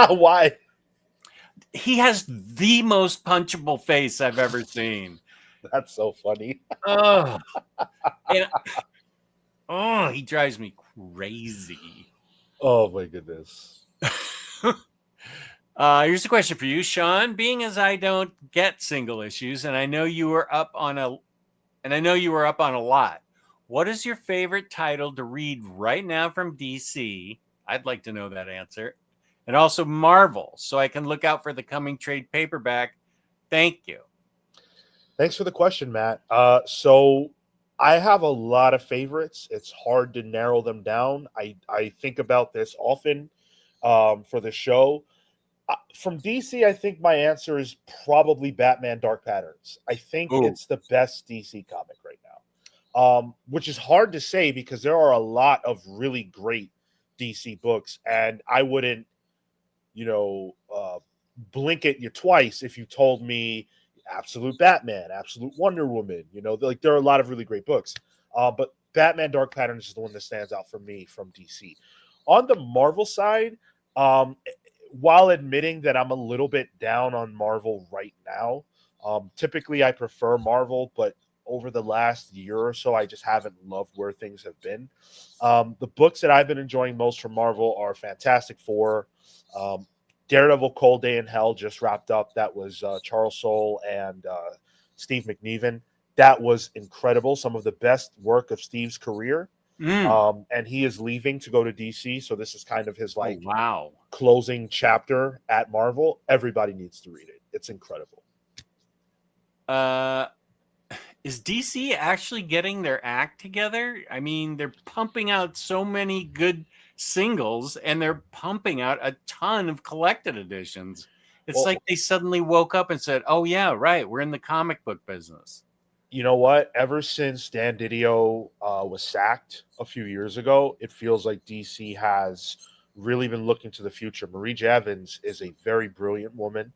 S2: Why?
S1: He has the most punchable face I've ever seen.
S2: That's so funny.
S1: Oh, and, he drives me crazy.
S2: Oh my goodness.
S1: Here's a question for you, Sean. Being as I don't get single issues, and I know you were up on a lot. What is your favorite title to read right now from DC? I'd like to know that answer. And also Marvel, so I can look out for the coming trade paperback. Thank you.
S2: Thanks for the question, Matt. So I have a lot of favorites. It's hard to narrow them down. I think about this often for the show. From DC, I think my answer is probably Batman Dark Patterns. I think it's the best DC comic right now, which is hard to say because there are a lot of really great DC books, and I wouldn't, blink at you twice if you told me Absolute Batman, Absolute Wonder Woman. There are a lot of really great books, but Batman Dark Patterns is the one that stands out for me from DC. On the Marvel side, while admitting that I'm a little bit down on Marvel right now, typically I prefer Marvel, but over the last year or so, I just haven't loved where things have been. The books that I've been enjoying most from Marvel are Fantastic Four, Daredevil, Cold Day in Hell just wrapped up. That was Charles Soule and Steve McNiven. That was incredible. Some of the best work of Steve's career. And he is leaving to go to DC. So this is kind of his closing chapter at Marvel. Everybody needs to read it. It's incredible.
S1: Is DC actually getting their act together? I mean, they're pumping out so many good singles and they're pumping out a ton of collected editions. It's like they suddenly woke up and said, oh yeah, right, we're in the comic book business.
S2: You know what? Ever since Dan Didio was sacked a few years ago, it feels like DC has really been looking to the future. Marie J. Evans is a very brilliant woman.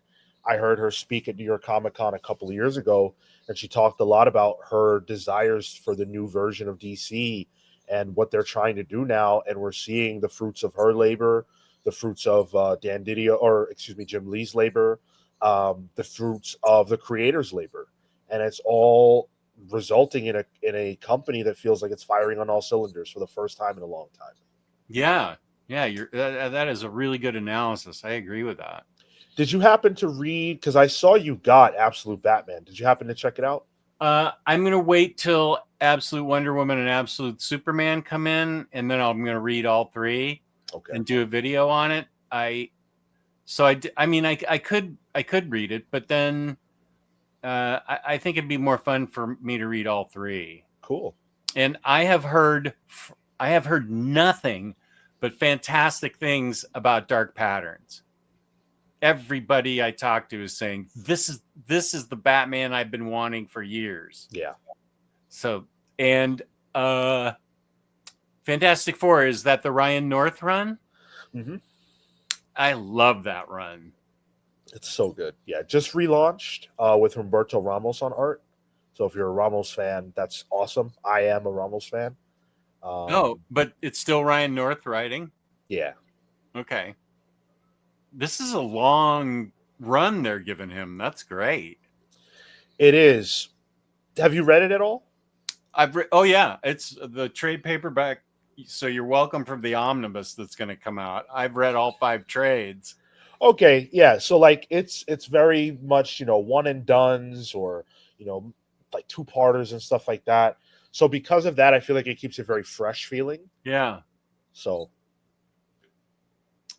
S2: I heard her speak at New York Comic Con a couple of years ago, and she talked a lot about her desires for the new version of DC and what they're trying to do now. And we're seeing the fruits of her labor, the fruits of Jim Lee's labor, the fruits of the creator's labor. And it's all resulting in a company that feels like it's firing on all cylinders for the first time in a long time.
S1: Yeah. That is a really good analysis. I agree with that.
S2: Did you happen to read, because I saw you got Absolute Batman. Did you happen to check it out?
S1: I'm going to wait till Absolute Wonder Woman and Absolute Superman come in, and then I'm going to read all three and do a video on it. I could read it, but then I think it'd be more fun for me to read all three.
S2: Cool.
S1: And I have heard nothing but fantastic things about Dark Patterns. Everybody I talk to is saying this is the Batman I've been wanting for years.
S2: Yeah.
S1: So, and Fantastic Four, is that the Ryan North run?
S2: Mm-hmm.
S1: I love that run.
S2: It's so good. Yeah, just relaunched with Humberto Ramos on art. So if you're a Ramos fan, that's awesome. I am a Ramos fan.
S1: But it's still Ryan North writing?
S2: Yeah.
S1: Okay. This is a long run they're giving him. That's great.
S2: It is. Have you read it at all?
S1: Oh yeah, it's the trade paperback. So you're welcome from the omnibus that's going to come out. I've read all 5 trades.
S2: Okay, yeah. So like it's very much, one and dones or, like 2-parters and stuff like that. So because of that, I feel like it keeps it very fresh feeling.
S1: Yeah.
S2: So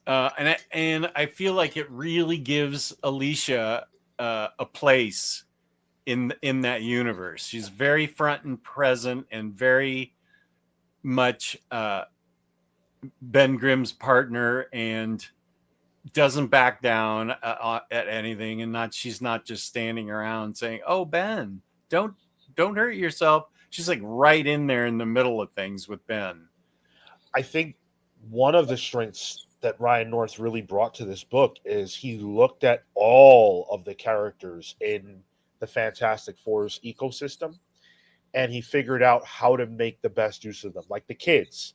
S1: and I feel like it really gives Alicia a place in that universe. She's very front and present and very much Ben Grimm's partner, and doesn't back down at anything, and she's not just standing around saying, "Oh, Ben, don't don't hurt yourself." She's like right in there in the middle of things with Ben.
S2: I think one of the strengths that Ryan North really brought to this book is he looked at all of the characters in the Fantastic Four's ecosystem, and he figured out how to make the best use of them. Like the kids,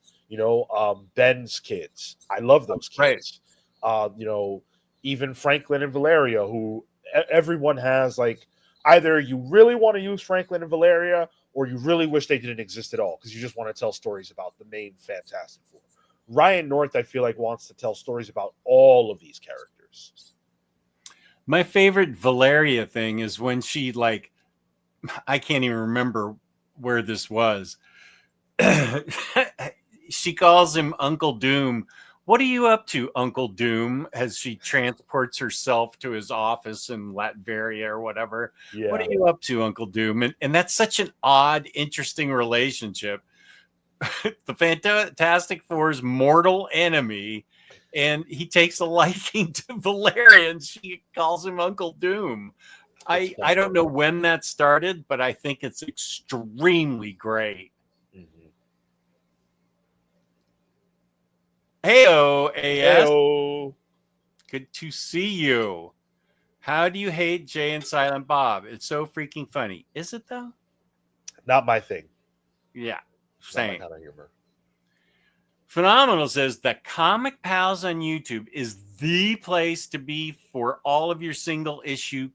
S2: Ben's kids. I love those
S1: Right.
S2: kids. Even Franklin and Valeria, who everyone has like either you really want to use Franklin and Valeria or you really wish they didn't exist at all because you just want to tell stories about the main Fantastic Four. Ryan North, I feel like, wants to tell stories about all of these characters.
S1: My favorite Valeria thing is when she like, I can't even remember where this was. She calls him Uncle Doom. What are you up to, Uncle Doom? As she transports herself to his office in Latveria or whatever.
S2: Yeah.
S1: What are you up to, Uncle Doom? And that's such an odd, interesting relationship. The Fantastic Four's mortal enemy, and he takes a liking to Valeria, and she calls him Uncle Doom. I don't know when that started, but I think it's extremely great.
S2: Mm-hmm.
S1: Heyo, AS.
S2: Heyo.
S1: Good to see you. How do you hate Jay and Silent Bob? It's so freaking funny. Is it though?
S2: Not my thing.
S1: Yeah,
S2: Not my
S1: same.
S2: kind of humor.
S1: Phenomenal says the Comic Pals on YouTube is the place to be for all of your single issue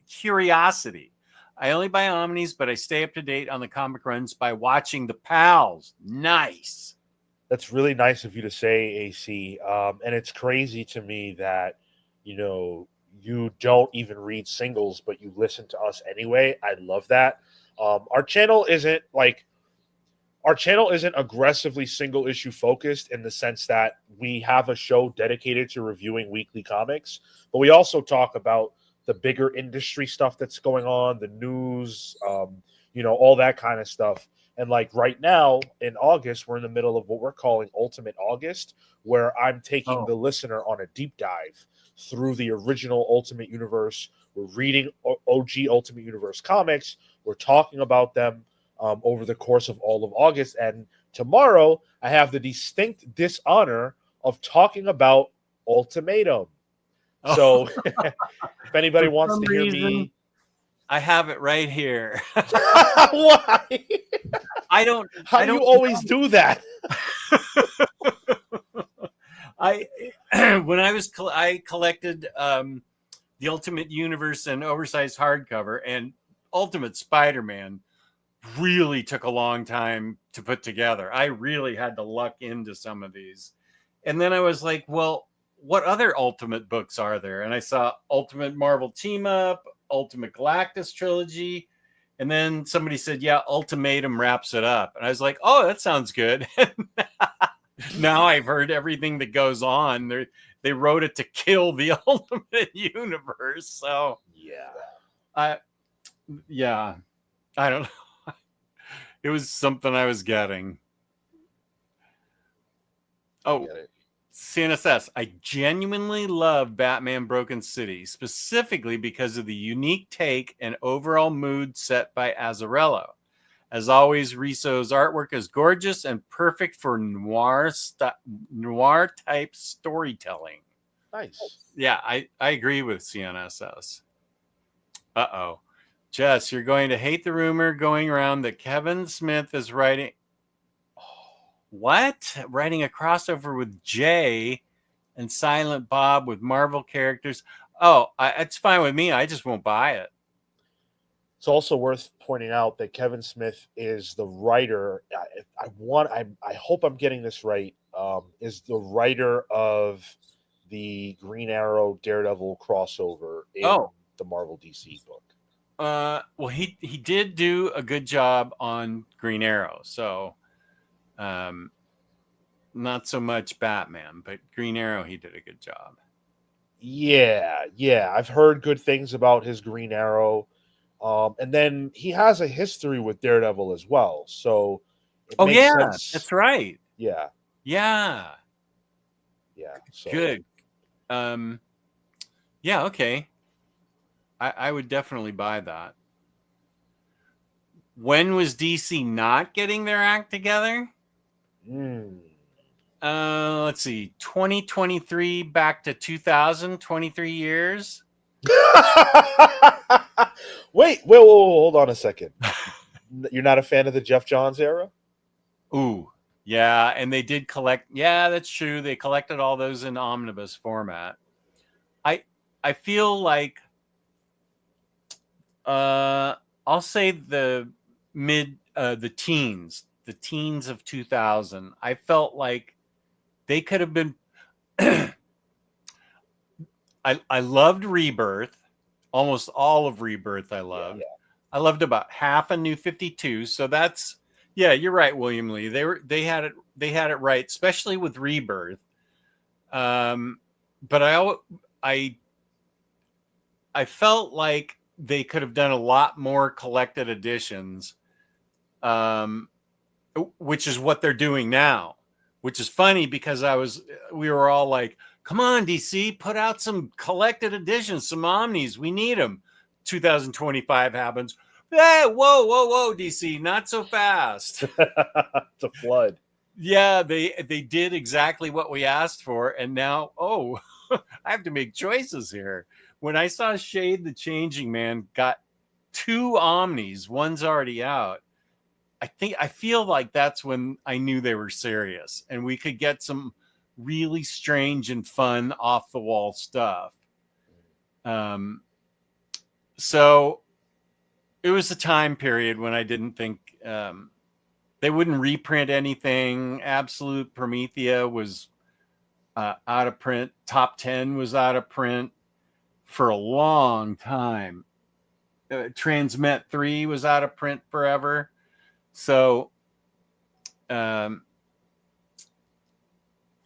S1: curiosity. I only buy Omnis, but I stay up to date on the comic runs by watching the Pals. Nice.
S2: That's really nice of you to say, AC. And it's crazy to me that, you don't even read singles, but you listen to us anyway. I love that. Our channel isn't aggressively single issue focused in the sense that we have a show dedicated to reviewing weekly comics, but we also talk about the bigger industry stuff that's going on, the news, all that kind of stuff. And like right now in August, we're in the middle of what we're calling Ultimate August, where I'm taking the listener on a deep dive through the original Ultimate Universe. We're reading OG Ultimate Universe comics. We're talking about them over the course of all of August. And tomorrow, I have the distinct dishonor of talking about Ultimatum.
S1: Oh.
S2: So if anybody wants to hear me...
S1: I have it right here.
S2: Why?
S1: I don't.
S2: How
S1: I
S2: do
S1: don't
S2: you always do that?
S1: When I collected the Ultimate Universe and oversized hardcover, and Ultimate Spider-Man really took a long time to put together. I really had to luck into some of these. And then I was like, well, what other Ultimate books are there? And I saw Ultimate Marvel Team Up, Ultimate Galactus Trilogy. And then somebody said, yeah, Ultimatum wraps it up. And I was like, oh, that sounds good. Now I've heard everything that goes on. They wrote it to kill the Ultimate Universe. So, yeah, I don't know. It was something I was getting. Oh, CNSS. I genuinely love Batman Broken City, specifically because of the unique take and overall mood set by Azzarello. As always, Risso's artwork is gorgeous and perfect for noir type storytelling.
S2: Nice.
S1: Yeah, I agree with CNSS. Uh-oh. Jess, you're going to hate the rumor going around that Kevin Smith is writing a crossover with Jay and Silent Bob with Marvel characters. Oh, it's fine with me. I just won't buy it.
S2: It's also worth pointing out that Kevin Smith is the writer. I hope I'm getting this right. Is the writer of the Green Arrow Daredevil crossover in the Marvel DC book.
S1: Well, he did do a good job on Green Arrow, so not so much Batman, but Green Arrow he did a good job.
S2: Yeah, I've heard good things about his Green Arrow, and then he has a history with Daredevil as well. So,
S1: it makes sense. That's right.
S2: Yeah.
S1: So. Good. Yeah, okay. I would definitely buy that. When was DC not getting their act together? Let's see, 2023 back to 2000, 23 years.
S2: Wait, hold on a second. You're not a fan of the Jeff Johns era?
S1: Ooh, yeah, and they did collect. Yeah, that's true. They collected all those in omnibus format. I I feel like I'll say the teens of 2000. I felt like they could have been. I loved Rebirth, almost all of Rebirth. I loved.
S2: Yeah.
S1: I loved about half a New 52. So that's, yeah, you're right, William Lee. They had it right, especially with Rebirth. But I I felt like they could have done a lot more collected editions, um, which is what they're doing now. Which is funny because we were all like, "Come on, DC, put out some collected editions, some omnis. We need them." 2025 happens. Hey, whoa, whoa, whoa, DC, not so fast.
S2: It's a flood.
S1: Yeah, they did exactly what we asked for, and now, oh, I have to make choices here. When I saw Shade the Changing Man got two omnis, one's already out. I feel like that's when I knew they were serious, and we could get some really strange and fun off the wall stuff. So it was a time period when I didn't think they wouldn't reprint anything. Absolute Promethea was out of print. Top 10 was out of print for a long time. Transmet 3 was out of print forever. So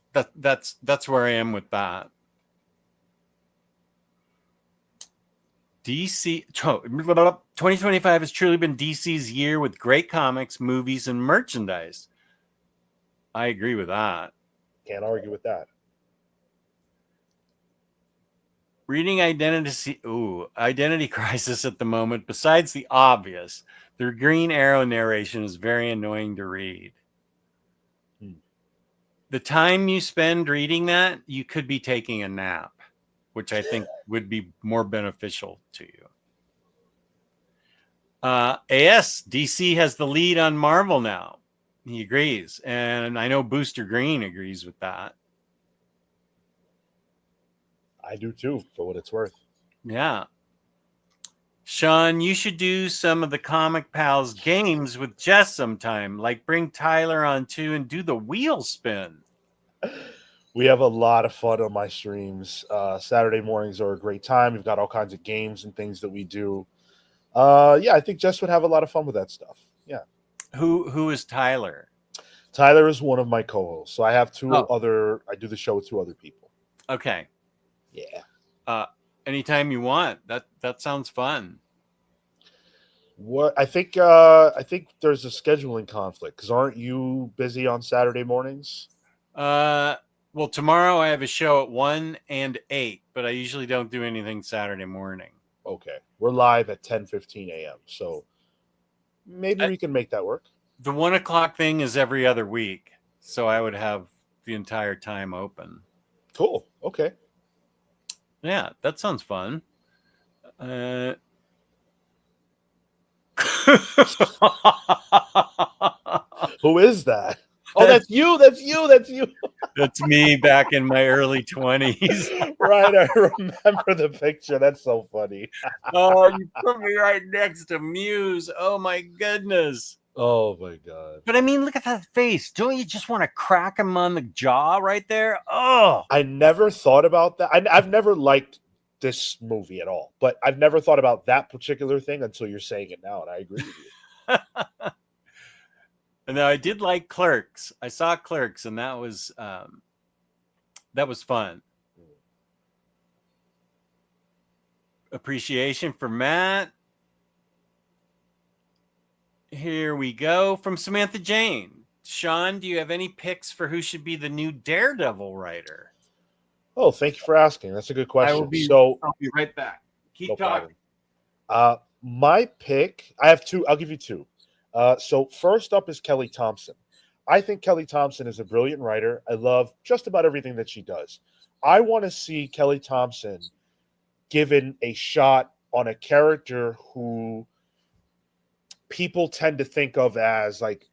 S1: that's where I am with that. DC 2025 has truly been DC's year with great comics, movies, and merchandise. I agree with that.
S2: Can't argue with that.
S1: Reading Identity Crisis at the moment, besides the obvious, the Green Arrow narration is very annoying to read. The time you spend reading that, you could be taking a nap, which I think would be more beneficial to you. DC has the lead on Marvel now. He agrees. And I know Booster Green agrees with that.
S2: I do too, for what it's worth.
S1: Yeah. Sean, you should do some of the Comic Pals games with Jess sometime. Like bring Tyler on too and do the wheel spin.
S2: We have a lot of fun on my streams. Saturday mornings are a great time. We've got all kinds of games and things that we do. Yeah, I think Jess would have a lot of fun with that stuff. Yeah.
S1: Who is Tyler?
S2: Tyler is one of my co-hosts. So I have I do the show with two other people.
S1: Okay.
S2: Yeah.
S1: Anytime you want. That sounds fun.
S2: What I think there's a scheduling conflict because aren't you busy on Saturday mornings?
S1: Well, tomorrow I have a show at 1 and 8, but I usually don't do anything Saturday morning.
S2: Okay. We're live at 10:15 a.m. So maybe we can make that work.
S1: The 1 o'clock thing is every other week, so I would have the entire time open.
S2: Cool. Okay.
S1: Yeah, that sounds fun.
S2: Who is that? Oh, that's you. That's you. That's you.
S1: That's me back in my early 20s.
S2: Right. I remember the picture. That's so funny.
S1: Oh, you put me right next to Muse. Oh, my goodness.
S2: Oh, my God.
S1: But I mean, look at that face. Don't you just want to crack him on the jaw right there? Oh.
S2: I never thought about that. I've never liked this movie at all, but I've never thought about that particular thing until you're saying it now, and I agree with you.
S1: Now, I did like Clerks. I saw Clerks, and that was fun. Appreciation for Matt. Here we go from Samantha Jane. Sean, do you have any picks for who should be the new Daredevil writer?
S2: Oh, thank you for asking. That's a good
S1: I will
S2: question.
S1: be.
S2: So,
S1: I'll be right back.
S2: no
S1: Keep talking.
S2: problem. My pick, I have two. I'll give you two. So first up is Kelly Thompson. I think Kelly Thompson is a brilliant writer. I love just about everything that she does. I want to see Kelly Thompson given a shot on a character who people tend to think of as like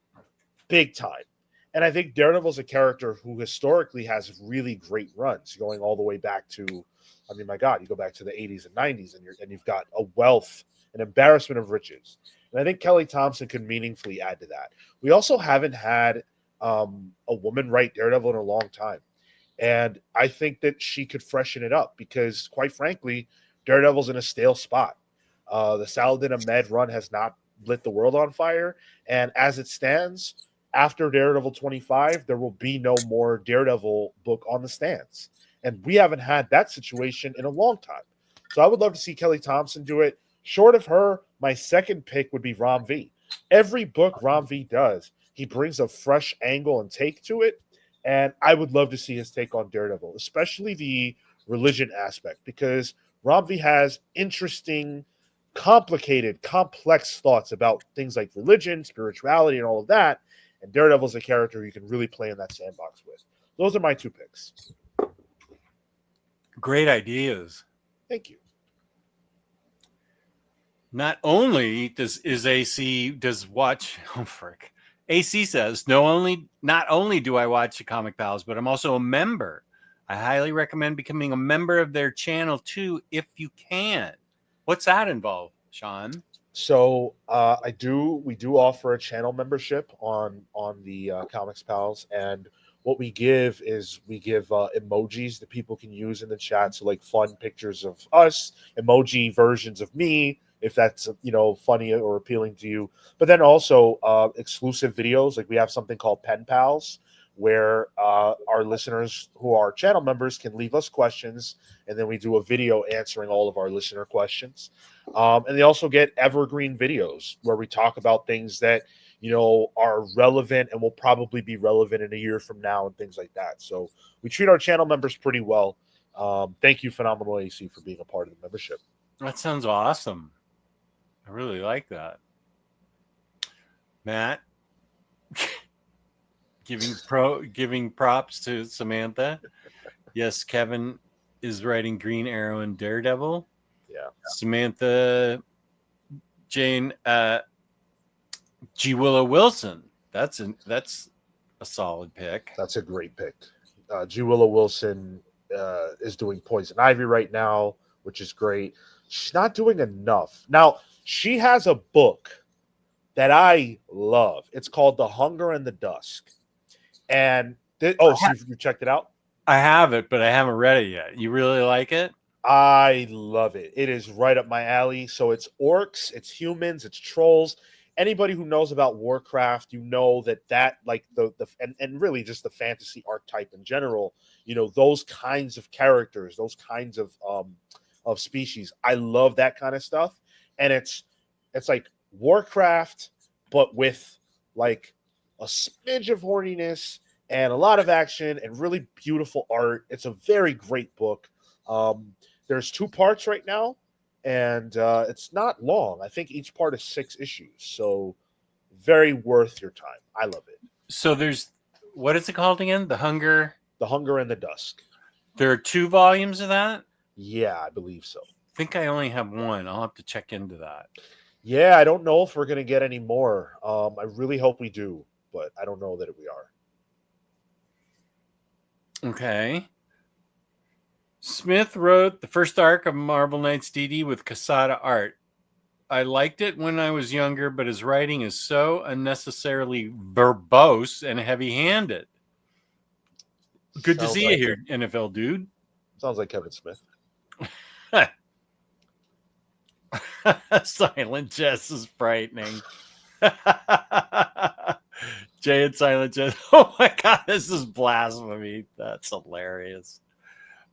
S2: big time. And I think Daredevil's a character who historically has really great runs, going all the way back to, I mean, my God, you go back to the 80s and 90s, and you've got a wealth, an embarrassment of riches. And I think Kelly Thompson could meaningfully add to that. We also haven't had a woman write Daredevil in a long time. And I think that she could freshen it up because, quite frankly, Daredevil's in a stale spot. The Saladin Ahmed run has not lit the world on fire. And as it stands, after Daredevil 25, there will be no more Daredevil book on the stands. And we haven't had that situation in a long time. So I would love to see Kelly Thompson do it. Short of her, my second pick would be Ram V. Every book Ram V does, he brings a fresh angle and take to it. And I would love to see his take on Daredevil, especially the religion aspect, because Ram V has interesting, complicated, complex thoughts about things like religion, spirituality, and all of that. And Daredevil's a character you can really play in that sandbox with. Those are my two picks.
S1: Great ideas.
S2: Thank you.
S1: Not only does AC watch. Oh frick. AC says not only do I watch the Comic Pals, but I'm also a member. I highly recommend becoming a member of their channel too, if you can. What's that involve, Sean?
S2: So we do offer a channel membership on the Comics Pals, and what we give is emojis that people can use in the chat. So like fun pictures of us, emoji versions of me, if that's funny or appealing to you. But then also exclusive videos. Like we have something called Pen Pals, where our listeners who are channel members can leave us questions, and then we do a video answering all of our listener questions. And they also get evergreen videos where we talk about things that are relevant and will probably be relevant in a year from now and things like that. So we treat our channel members pretty well. Thank you, Phenomenal AC, for being a part of the membership.
S1: That sounds awesome. I really like that. Matt, giving props to Samantha. Yes, Kevin is writing Green Arrow and Daredevil.
S2: Yeah.
S1: Samantha Jane G. Willow Wilson. That's a solid pick.
S2: That's a great pick. G. Willow Wilson is doing Poison Ivy right now, which is great. She's not doing enough. Now, she has a book that I love. It's called The Hunger and the Dusk. And so you checked it out?
S1: I have it, but I haven't read it yet. You really like it?
S2: I love it. It is right up my alley. So it's orcs, it's humans, it's trolls. Anybody who knows about Warcraft, that like and really just the fantasy archetype in general, those kinds of characters, those kinds of species. I love that kind of stuff. And it's like Warcraft, but with like a smidge of horniness and a lot of action and really beautiful art. It's a very great book. There's 2 parts right now, and it's not long. I think each part is 6 issues, so very worth your time. I love it.
S1: So what is it called again? The Hunger
S2: and the Dusk.
S1: There are 2 volumes of that?
S2: Yeah, I believe so.
S1: I think I only have 1. I'll have to check into that.
S2: Yeah, I don't know if we're going to get any more. I really hope we do, but I don't know that we are.
S1: Okay. Smith wrote the first arc of Marvel Knights DD with Quesada art. I liked it when I was younger, but his writing is so unnecessarily verbose and heavy-handed. Good to see you here, NFL dude.
S2: Sounds like Kevin Smith.
S1: Silent Jess is frightening. Jay and Silent Jess. Oh my God, this is blasphemy. That's hilarious.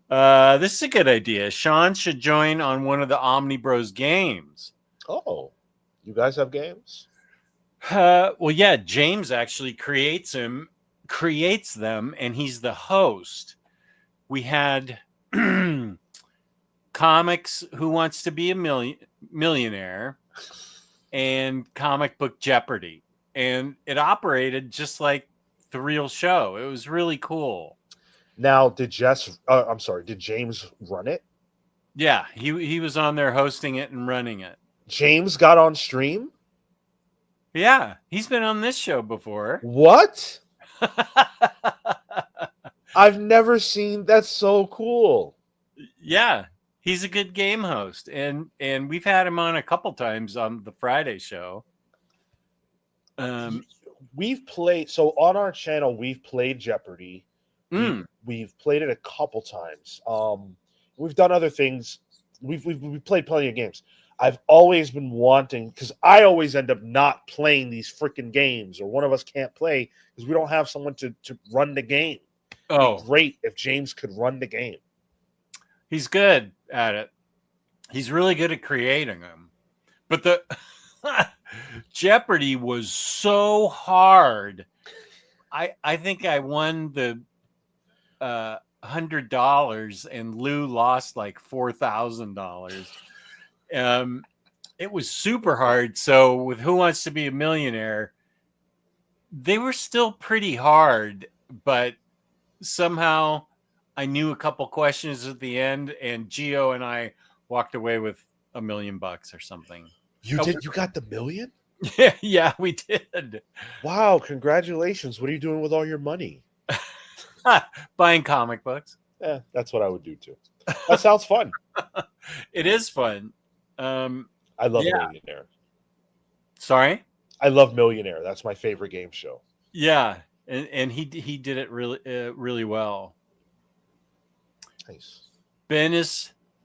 S1: This is a good idea. Sean should join on one of the Omnibros games.
S2: Oh, you guys have games?
S1: Well, yeah, James actually creates them, and he's the host. we had comics Who Wants to Be a Millionaire and Comic Book Jeopardy. And it operated just like the real show. It was really cool.
S2: Now, did James run it?
S1: Yeah, he was on there hosting it and running it.
S2: James got on stream?
S1: Yeah, he's been on this show before.
S2: What? I've never seen. That's so cool.
S1: Yeah, he's a good game host, and we've had him on a couple times on the Friday show.
S2: We've played, so on our channel we've played Jeopardy. We've played it a couple times. We've done other things. We've played plenty of games. I've always been wanting, because I always end up not playing these freaking games, or one of us can't play because we don't have someone to run the game.
S1: Oh,
S2: it'd be great if James could run the game.
S1: He's good at it. He's really good at creating them. But the Jeopardy was so hard. I think I won the $100 and Lou lost like $4,000. It was super hard. So with Who Wants to Be a Millionaire, they were still pretty hard, but somehow I knew a couple questions at the end, and Gio and I walked away with $1 million or something.
S2: You did? You got the million?
S1: Yeah, we did.
S2: Wow, congratulations. What are you doing with all your money?
S1: Buying comic books.
S2: Yeah, that's what I would do too. That sounds fun.
S1: It is fun.
S2: I love Millionaire.
S1: Sorry?
S2: I love Millionaire. That's my favorite game show.
S1: Yeah, and he did it really well.
S2: Nice.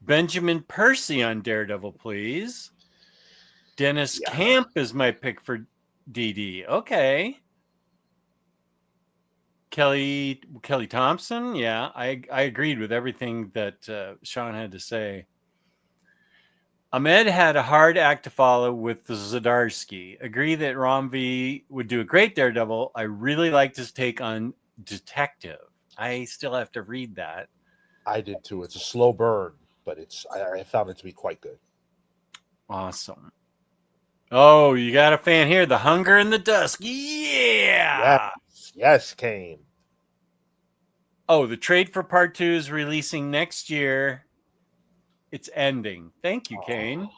S1: Benjamin Percy on Daredevil, please. Dennis Camp is my pick for DD. Okay. Kelly Thompson. Yeah, I agreed with everything that Sean had to say. Ahmed had a hard act to follow with the Zdarsky. Agree that Romvi would do a great Daredevil. I really liked his take on Detective. I still have to read that.
S2: I did too. It's a slow burn, but I found it to be quite good.
S1: Awesome. Oh, you got a fan here. The Hunger in the Dusk. Yeah.
S2: Yes, Kane.
S1: Oh, the trade for part 2 is releasing next year. It's ending. Thank you, Kane.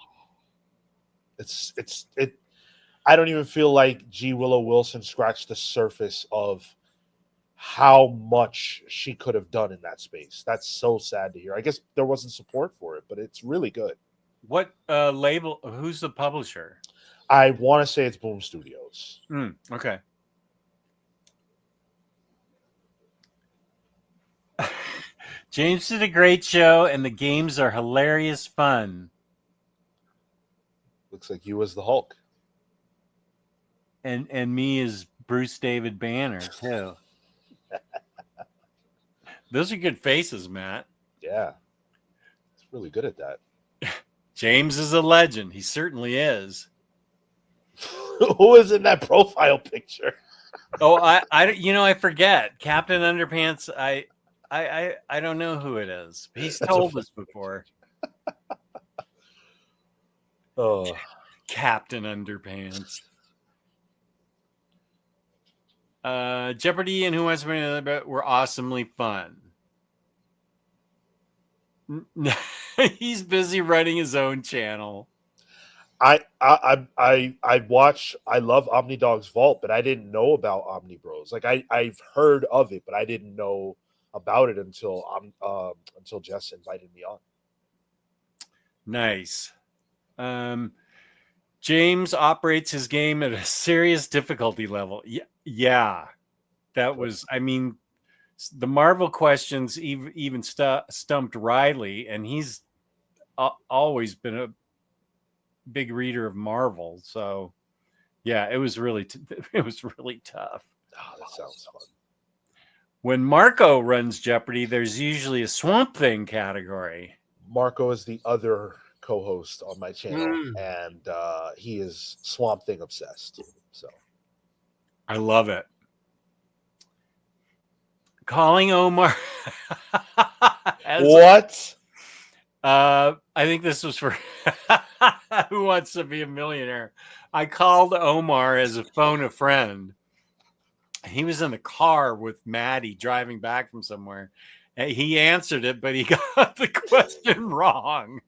S2: I don't even feel like G. Willow Wilson scratched the surface of how much she could have done in that space. That's so sad to hear. I guess there wasn't support for it, but it's really good.
S1: What label? Who's the publisher?
S2: I want to say it's Boom Studios.
S1: Okay. James did a great show, and the games are hilarious fun.
S2: Looks like you as the Hulk.
S1: And me as Bruce David Banner, too. Those are good faces, Matt.
S2: Yeah. He's really good at that.
S1: James is a legend. He certainly is.
S2: Who is in that profile picture?
S1: Oh, I forget. Captain Underpants, I don't know who it is. He's told us before.
S2: Oh,
S1: Captain Underpants. Jeopardy and Who Wants to Be a Millionaire were awesomely fun. He's busy running his own channel.
S2: I love Omnidog's Vault, but I didn't know about Omnibros. Like I've heard of it, but I didn't know about it until Jess invited me on.
S1: Nice. James operates his game at a serious difficulty level. Yeah. That was, I mean, the Marvel questions even stumped Riley, and he's always been a big reader of Marvel. So yeah, it was really tough.
S2: Oh, that sounds fun.
S1: When Marco runs Jeopardy, there's usually a Swamp Thing category.
S2: Marco is the other co-host on my channel, and he is Swamp Thing obsessed. So
S1: I love it. Calling Omar.
S2: What?
S1: I think this was for Who Wants to Be a Millionaire. I called Omar as a phone a friend. He was in the car with Maddie driving back from somewhere. And he answered it, but he got the question wrong.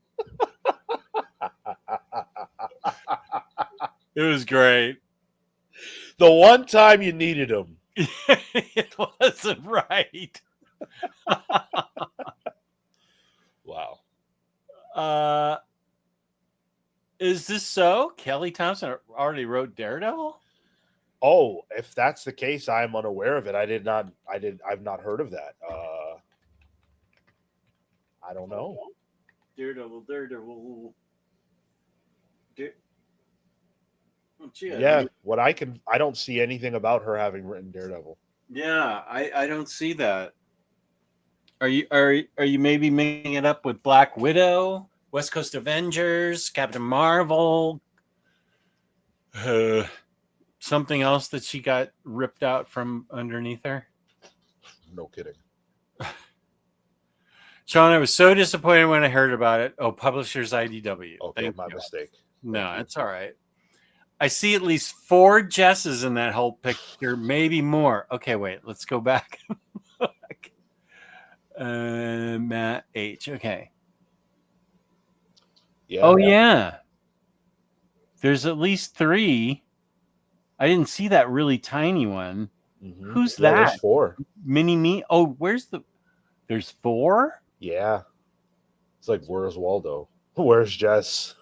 S1: It was great.
S2: The one time you needed him.
S1: It wasn't right.
S2: Wow.
S1: Is this so? Kelly Thompson already wrote Daredevil?
S2: Oh, if that's the case, I'm unaware of it. I've not heard of that. I don't know.
S1: Daredevil.
S2: Yeah, I don't see anything about her having written Daredevil.
S1: Yeah, I don't see that. Are you maybe mixing it up with Black Widow, West Coast Avengers, Captain Marvel, something else that she got ripped out from underneath her?
S2: No kidding.
S1: Sean, I was so disappointed when I heard about it. Oh, publishers IDW.
S2: Okay, my mistake.
S1: No, it's all right. I see at least 4 Jesses in that whole picture, maybe more. Okay, wait, let's go back. Matt H. Okay.
S2: Yeah.
S1: Oh, yeah. There's at least 3. I didn't see that really tiny one.
S2: Mm-hmm.
S1: Who's that?
S2: There's 4.
S1: Mini me. Oh, there's 4?
S2: Yeah. It's like, where's Waldo? Where's Jess?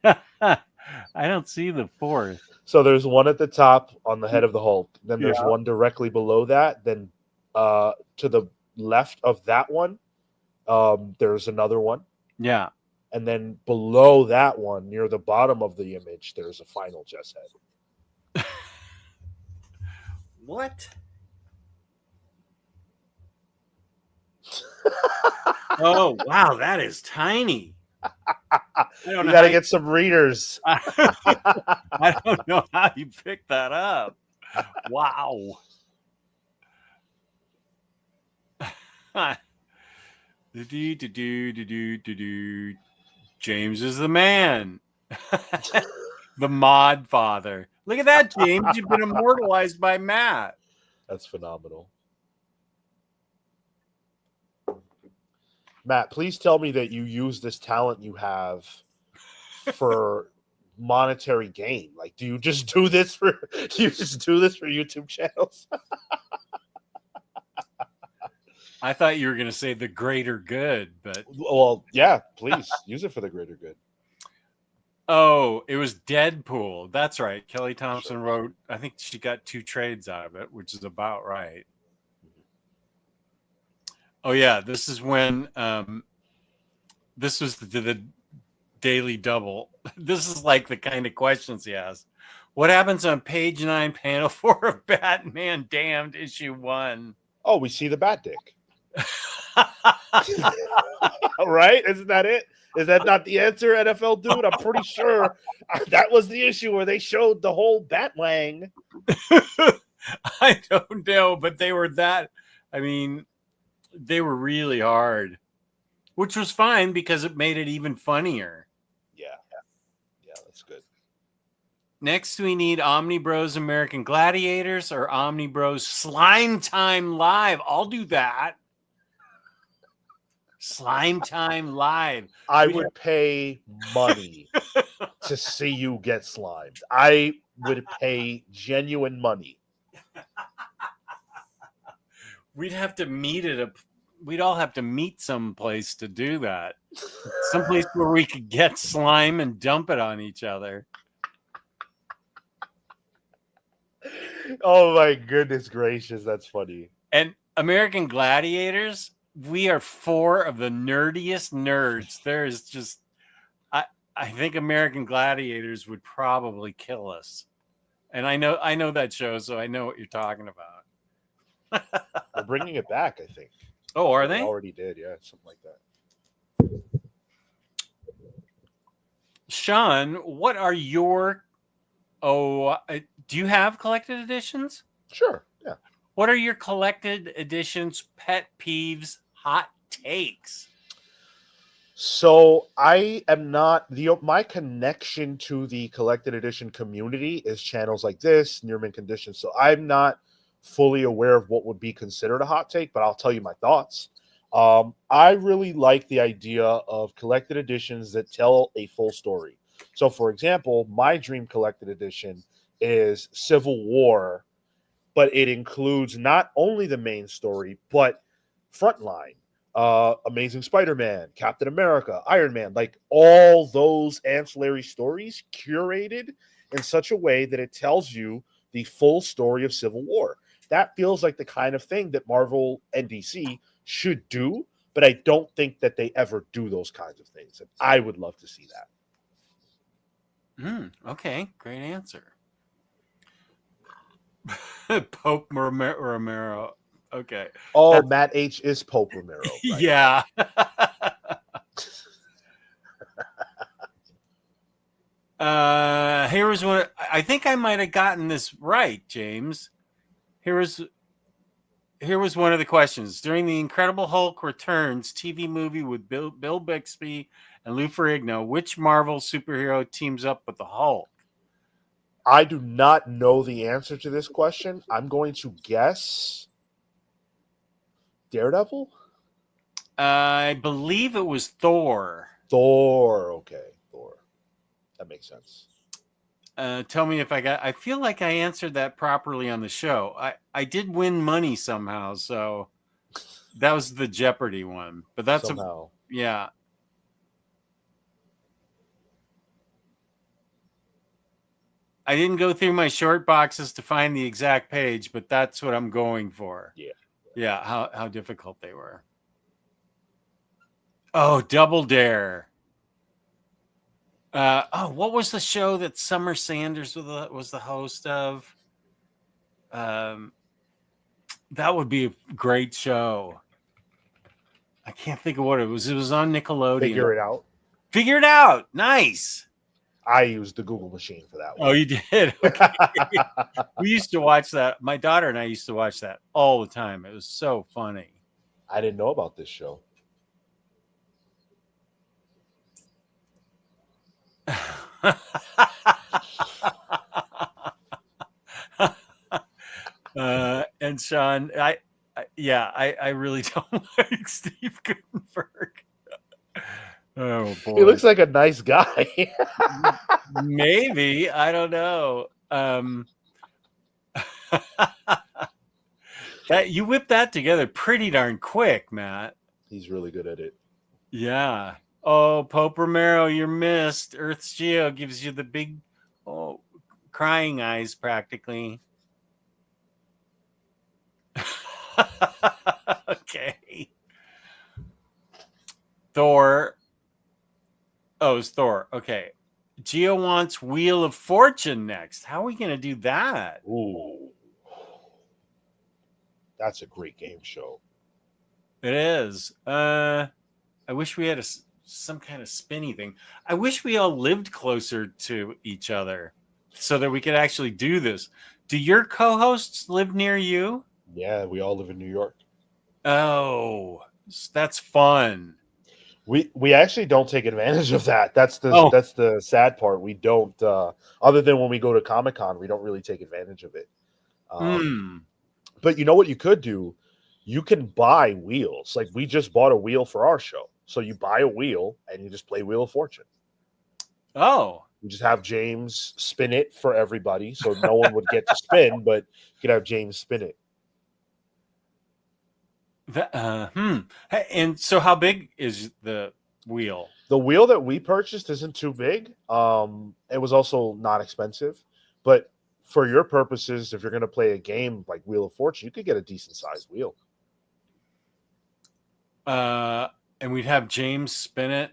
S1: I don't see the 4th.
S2: So there's one at the top on the head of the Hulk. Then there's one directly below that. Then to the left of that one, there's another one.
S1: Yeah.
S2: And then below that one, near the bottom of the image, there's a final Jess head.
S1: What? Oh, wow, that is tiny.
S2: You got to get some readers.
S1: I don't know how you picked that up. Wow. James is the man. The mod father. Look at that, James. You've been immortalized by Matt.
S2: That's phenomenal. Matt, please tell me that you use this talent you have for monetary gain. Like, do you just do this for YouTube channels?
S1: I thought you were going to say the greater good, but
S2: well, yeah, please use it for the greater good.
S1: Oh, it was Deadpool. That's right. Kelly Thompson wrote, I think she got 2 trades out of it, which is about right. Oh, yeah. This is when this was the Daily Double. This is like the kind of questions he asked. What happens on page 9, panel 4 of Batman Damned issue 1?
S2: Oh, we see the Bat Dick. Right? Isn't that it? Is that not the answer, NFL dude? I'm pretty sure that was the issue where they showed the whole Batwang.
S1: I don't know, but they were that. I mean, they were really hard, which was fine because it made it even funnier.
S2: Yeah, that's good.
S1: Next, we need Omnibros American Gladiators or Omnibros Slime Time Live. I'll do that. Slime Time Live.
S2: I would pay money to see you get slimed. I would pay genuine money.
S1: We'd have to meet we'd all have to meet someplace to do that. Someplace where we could get slime and dump it on each other.
S2: Oh my goodness gracious, that's funny.
S1: And American Gladiators, we are 4 of the nerdiest nerds. There is just, I think American Gladiators would probably kill us. And I know that show, so I know what you're talking about.
S2: They're bringing it back, I think.
S1: Oh, are they?
S2: Already did, yeah, something like that.
S1: Sean, what are your? Do you have collected editions?
S2: Sure, yeah.
S1: What are your collected editions, pet peeves, hot takes?
S2: So I am not my connection to the collected edition community is channels like this, Near Mint Condition. So I'm not fully aware of what would be considered a hot take, but I'll tell you my thoughts. I really like the idea of collected editions that tell a full story. So, for example, my dream collected edition is Civil War, but it includes not only the main story, but Frontline, Amazing Spider-Man, Captain America, Iron Man, like all those ancillary stories curated in such a way that it tells you the full story of Civil War. That feels like the kind of thing that Marvel and DC should do, but I don't think that they ever do those kinds of things. And I would love to see that.
S1: Okay, great answer. Pope Romero. Okay.
S2: Oh, Matt H. is Pope Romero. Right?
S1: Yeah. Here was one. I think I might have gotten this right, James. Here was one of the questions. During the Incredible Hulk Returns TV movie with Bill Bixby and Lou Ferrigno, which Marvel superhero teams up with the Hulk?
S2: I do not know the answer to this question. I'm going to guess Daredevil?
S1: I believe it was Thor.
S2: Thor. Okay, Thor. That makes sense.
S1: Tell me if I feel like I answered that properly on the show. I did win money somehow, so that was the Jeopardy one. But that's
S2: somehow.
S1: Yeah. I didn't go through my short boxes to find the exact page, but that's what I'm going for.
S2: Yeah.
S1: Yeah, how difficult they were. Oh, Double Dare. What was the show that Summer Sanders was the host of? That would be a great show. I can't think of what it was. It was on Nickelodeon.
S2: Figure It Out.
S1: Figure It Out. Nice.
S2: I used the Google machine for that one.
S1: Oh, you did? Okay. We used to watch that. My daughter and I used to watch that all the time. It was so funny.
S2: I didn't know about this show.
S1: And Sean, I really don't like Steve Gutenberg. Oh boy,
S2: he looks like a nice guy.
S1: Maybe, I don't know. That you whipped that together pretty darn quick, Matt.
S2: He's really good at it.
S1: Yeah. Oh, Pope Romero, you're missed. Earth's Geo gives you the big, crying eyes practically. Okay. Thor. Oh, it's Thor. Okay. Geo wants Wheel of Fortune next. How are we going to do that?
S2: Ooh. That's a great game show.
S1: It is. I wish we had some kind of spinny thing. I wish we all lived closer to each other so that we could actually do this. Do your co-hosts live near you?
S2: Yeah, we all live in New York.
S1: Oh, that's fun.
S2: We actually don't take advantage of that. That's the sad part. We don't. Other than when we go to Comic-Con, we don't really take advantage of it. But you know what you could do? You can buy wheels. Like we just bought a wheel for our show. So you buy a wheel and you just play Wheel of Fortune.
S1: Oh.
S2: You just have James spin it for everybody. So no one would get to spin, but you could have James spin it.
S1: And so how big is the wheel?
S2: The wheel that we purchased isn't too big. It was also not expensive. But for your purposes, if you're going to play a game like Wheel of Fortune, you could get a decent sized wheel.
S1: And we'd have James spin it.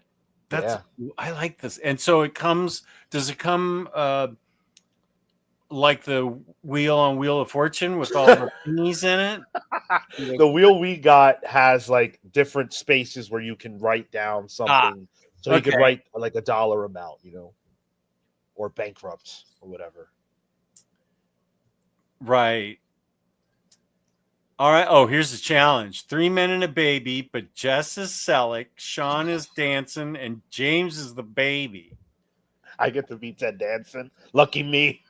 S1: I like this. And so does it come like the wheel on Wheel of Fortune with all the pennies in it?
S2: The wheel we got has like different spaces where you can write down something. So you could write like a dollar amount, or bankrupt or whatever.
S1: Right. All right. Oh, here's the challenge: 3 men and a baby, but Jess is Selleck, Sean is dancing, and James is the baby.
S2: I get to be Ted Danson. Lucky me.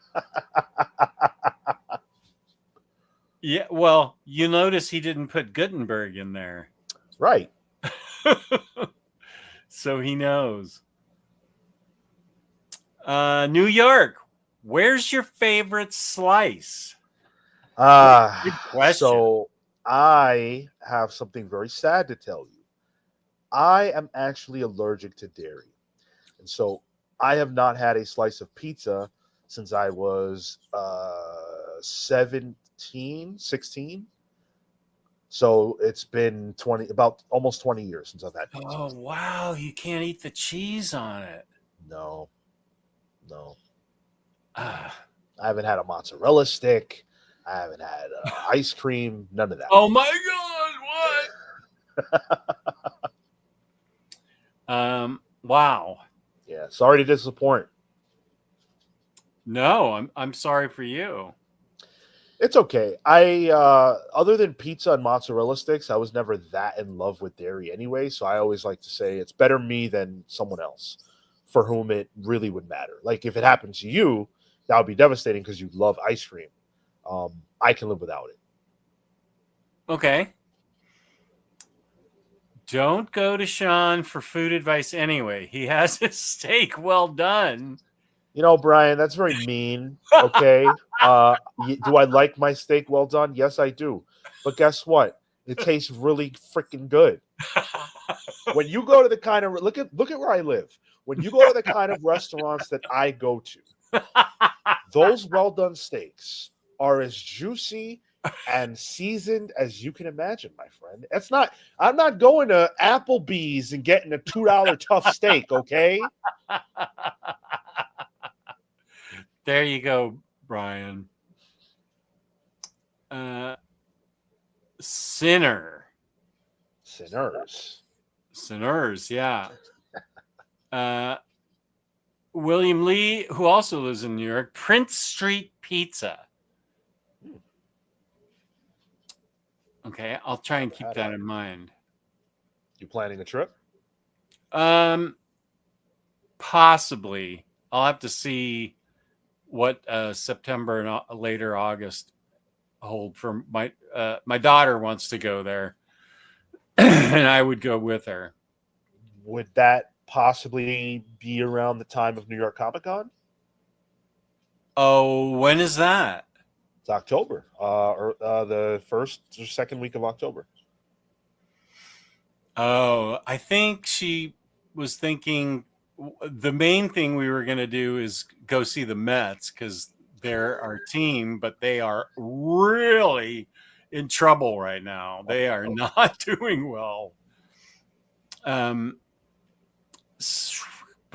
S1: Yeah. Well, you notice he didn't put Gutenberg in there,
S2: Right.
S1: so he knows. New York. Where's your favorite slice? Good question.
S2: So I have something very sad to tell you. I am actually allergic to dairy. And so I have not had a slice of pizza since I was 17, 16. So it's been about almost 20 years since I've had pizza.
S1: Oh wow, you can't eat the cheese on it.
S2: No, no.
S1: Ah.
S2: I haven't had a mozzarella stick. I haven't had ice cream. None of that.
S1: Oh my God, what? Wow.
S2: Yeah, sorry to disappoint.
S1: No, I'm sorry for you.
S2: It's okay. I other than pizza and mozzarella sticks, I was never that in love with dairy anyway. So I always like to say it's better me than someone else for whom it really would matter. Like if it happened to you, that would be devastating because you love ice cream. I can live without it.
S1: Okay. Don't go to Sean for food advice anyway. He has his steak well done.
S2: You know, Brian, that's very mean. Okay. Do I like my steak well done? Yes, I do. But guess what? It tastes really freaking good. When you go to the kind of look at where I live. When you go to the kind of restaurants that I go to, those well done steaks are as juicy and seasoned as you can imagine, my friend. It's not. I'm not going to Applebee's and getting a $2 tough steak. Okay.
S1: There you go, Brian. Sinners, yeah. William Lee, who also lives in New York, Prince Street Pizza. Okay, I'll try and keep that in mind.
S2: You planning a trip?
S1: Possibly. I'll have to see what September and later August hold for my daughter wants to go there, and I would go with her.
S2: Would that possibly be around the time of New York Comic Con?
S1: Oh, when is that?
S2: It's October, or the first or second week of October.
S1: Oh, I think she was thinking the main thing we were going to do is go see the Mets because they're our team, but they are really in trouble right now. They are not doing well. But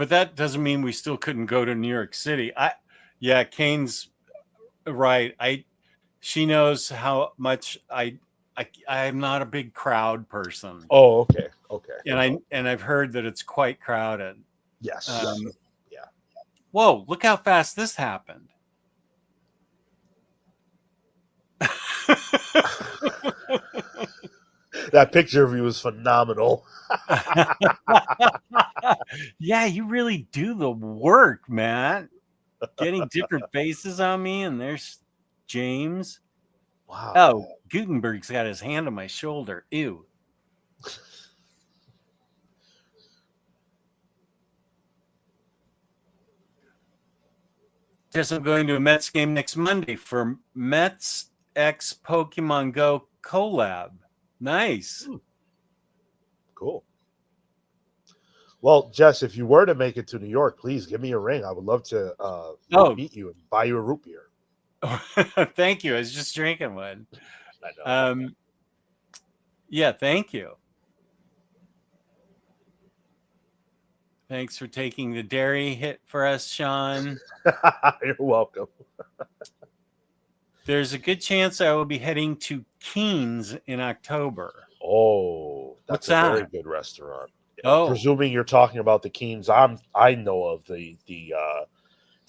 S1: that doesn't mean we still couldn't go to New York City. Yeah, Kane's right. She knows how much I'm not a big crowd person.
S2: Oh, okay.
S1: And I've heard that it's quite crowded.
S2: Yes. Yeah.
S1: Whoa, look how fast this happened.
S2: That picture of you was phenomenal.
S1: Yeah, you really do the work, man. Getting different faces on me, and there's James.
S2: Wow.
S1: Oh, Gutenberg's got his hand on my shoulder. Ew. Guess I'm going to a Mets game next Monday for Mets X Pokemon Go collab. Nice.
S2: Cool. Well, Jess, if you were to make it to New York, please give me a ring. I would love to meet you and buy you a root beer.
S1: Thank you. I was just drinking one.
S2: I know.
S1: Yeah, thank you. Thanks for taking the dairy hit for us, Sean.
S2: You're welcome.
S1: There's a good chance I will be heading to Keen's in October.
S2: Oh, that's a very good restaurant. Oh, presuming you're talking about the Keen's I know of, it's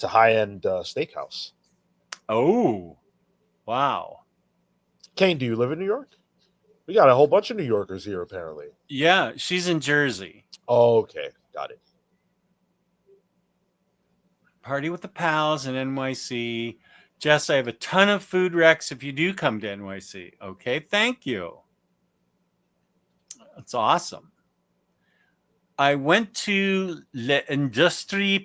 S2: a high-end steakhouse.
S1: Oh, wow.
S2: Kane, do you live in New York? We got a whole bunch of New Yorkers here, apparently.
S1: Yeah, she's in Jersey.
S2: Oh, okay, got it.
S1: Party with the pals in NYC. Jess, I have a ton of food recs if you do come to NYC. Okay, thank you. That's awesome. I went to L'Industrie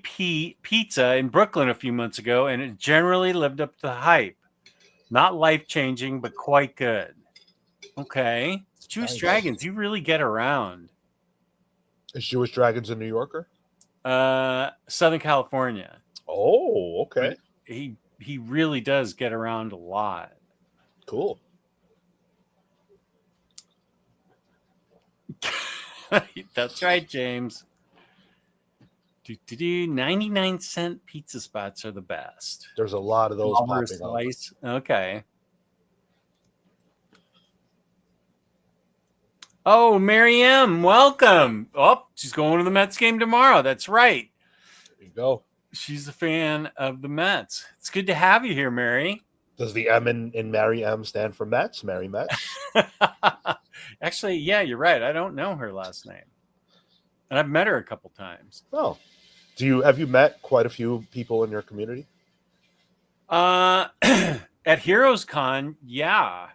S1: Pizza in Brooklyn a few months ago, and it generally lived up to the hype. Not life-changing, but quite good. Okay. Jewish
S2: Nice.
S1: Dragons, you really get around.
S2: Is Jewish Dragons a New Yorker?
S1: Southern California.
S2: Oh, okay.
S1: But he really does get around a lot.
S2: Cool.
S1: That's right, James. 99-cent pizza spots are the best.
S2: There's a lot of those
S1: Smaller
S2: popping
S1: slice. Okay. Oh, Mary M, welcome. Oh, she's going to the Mets game tomorrow. That's right.
S2: There you go.
S1: She's a fan of the Mets. It's good to have you here, Mary.
S2: Does the M in Mary M stand for Mets? Mary Mets?
S1: Actually, yeah, you're right. I don't know her last name. And I've met her a couple times.
S2: Oh. Have you met quite a few people in your community?
S1: At Heroes Con, yeah.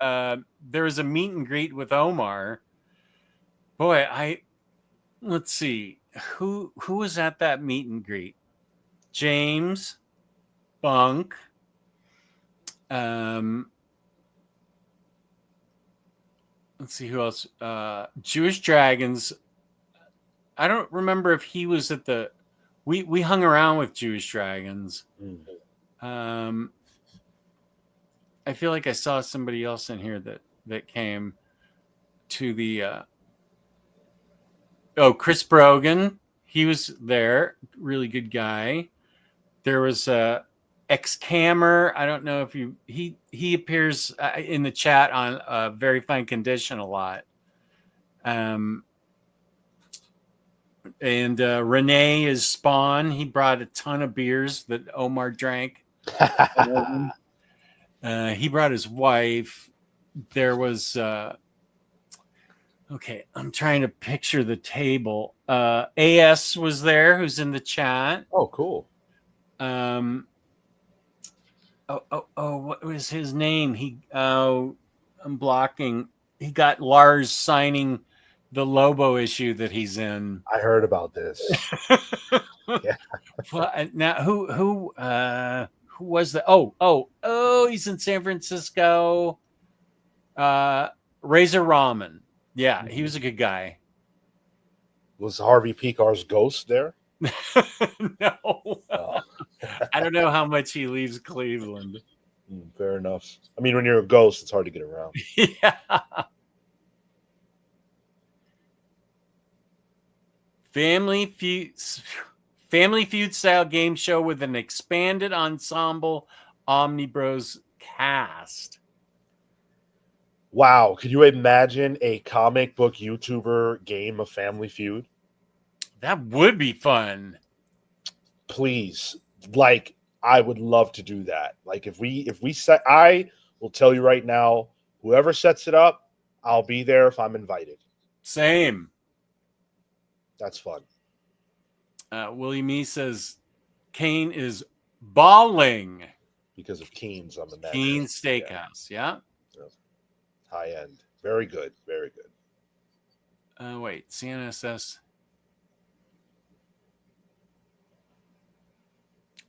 S1: There was a meet and greet with Omar. Boy, let's see. Who was at that meet and greet? James, Bunk, let's see who else. Jewish Dragons. I don't remember if he was at the. We hung around with Jewish Dragons. I feel like I saw somebody else in here that came to the. Chris Brogan. He was there. Really good guy. There was X-Cammer. I don't know if he appears in the chat on Very Fine Condition a lot. And Renee is Spawn. He brought a ton of beers that Omar drank. He brought his wife. There was okay, I'm trying to picture the table. AS was there, who's in the chat.
S2: Oh, cool.
S1: What was his name? I'm blocking. He got Lars signing the Lobo issue that he's in.
S2: I heard about this.
S1: Yeah. Well, now who was the he's in San Francisco. Razor Ramen. Yeah, he was a good guy.
S2: Was Harvey Picar's ghost there?
S1: No. Oh. I don't know how much he leaves Cleveland.
S2: Fair enough. I mean, when you're a ghost, it's hard to get around.
S1: Yeah. Family Feud style game show with an expanded ensemble Omnibros cast.
S2: Wow. Could you imagine a comic book YouTuber game of Family Feud?
S1: That would be fun.
S2: Please. Like, I would love to do that. Like, if we set, I will tell you right now, whoever sets it up, I'll be there if I'm invited.
S1: Same.
S2: That's fun.
S1: William E says Kane is balling
S2: because of Keen's on the net.
S1: Keen's Steakhouse. Yeah.
S2: High end. Very good. Very good.
S1: Wait, CNSS.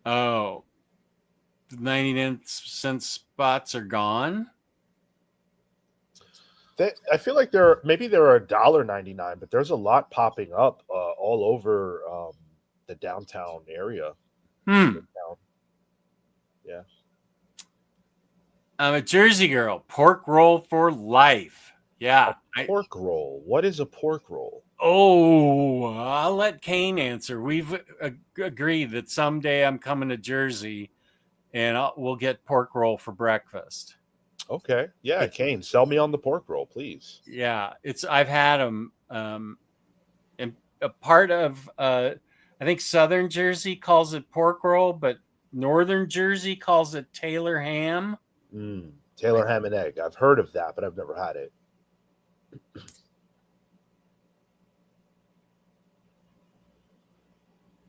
S1: Oh, the 99-cent spots are gone.
S2: I feel like they're $1.99, but there's a lot popping up all over the downtown area.
S1: Yeah. I'm a Jersey girl. Pork roll for life. Yeah.
S2: Pork roll. What is a pork roll?
S1: Oh, I'll let Kane answer. We've agreed that someday I'm coming to Jersey and we'll get pork roll for breakfast.
S2: Okay. Yeah, Kane, sell me on the pork roll, please.
S1: Yeah, I've had them. And a part of, I think Southern Jersey calls it pork roll, but Northern Jersey calls it Taylor ham.
S2: Taylor ham and egg. I've heard of that, but I've never had it.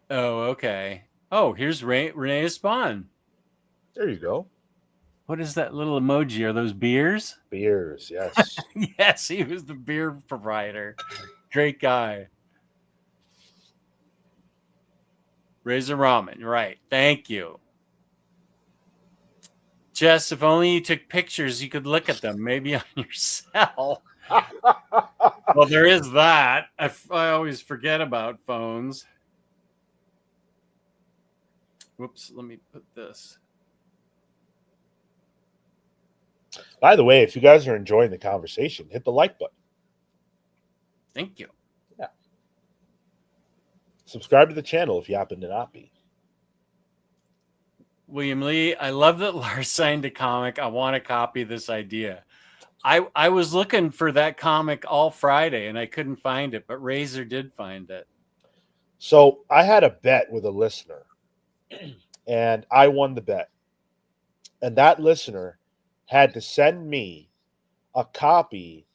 S1: Oh, okay. Oh, here's Renee Spawn.
S2: There you go.
S1: What is that little emoji? Are those beers?
S2: Beers, yes.
S1: Yes, he was the beer provider. Great guy. Razor Ramen, right. Thank you. Jess, if only you took pictures, you could look at them, maybe on your cell. Well, there is that. I always forget about phones. Whoops, let me put this.
S2: By the way, if you guys are enjoying the conversation, hit the like button.
S1: Thank you.
S2: Yeah. Subscribe to the channel if you happen to not be.
S1: William Lee, I love that Lars signed a comic. I want to copy this idea. I was looking for that comic all Friday and I couldn't find it, but Razor did find it.
S2: So I had a bet with a listener, and I won the bet. And that listener had to send me a copy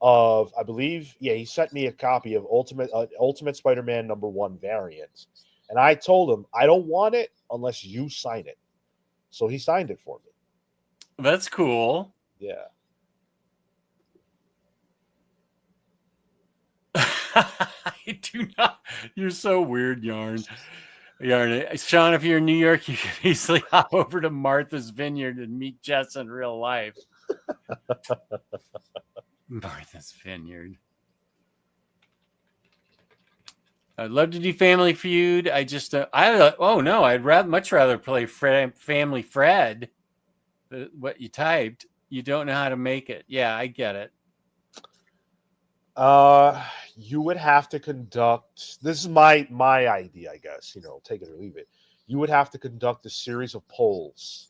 S2: of, I believe, he sent me a copy of Ultimate Spider-Man #1 variant. And I told him, I don't want it unless you sign it. So he signed it for me.
S1: That's cool.
S2: Yeah.
S1: I do not. You're so weird, Yarn. Sean, if you're in New York, you can easily hop over to Martha's Vineyard and meet Jess in real life. Martha's Vineyard. I'd love to do Family Feud. I just, I'd much rather play Family Fred. What you typed, you don't know how to make it. Yeah, I get it.
S2: You would have to conduct. This is my idea, I guess. Take it or leave it. You would have to conduct a series of polls.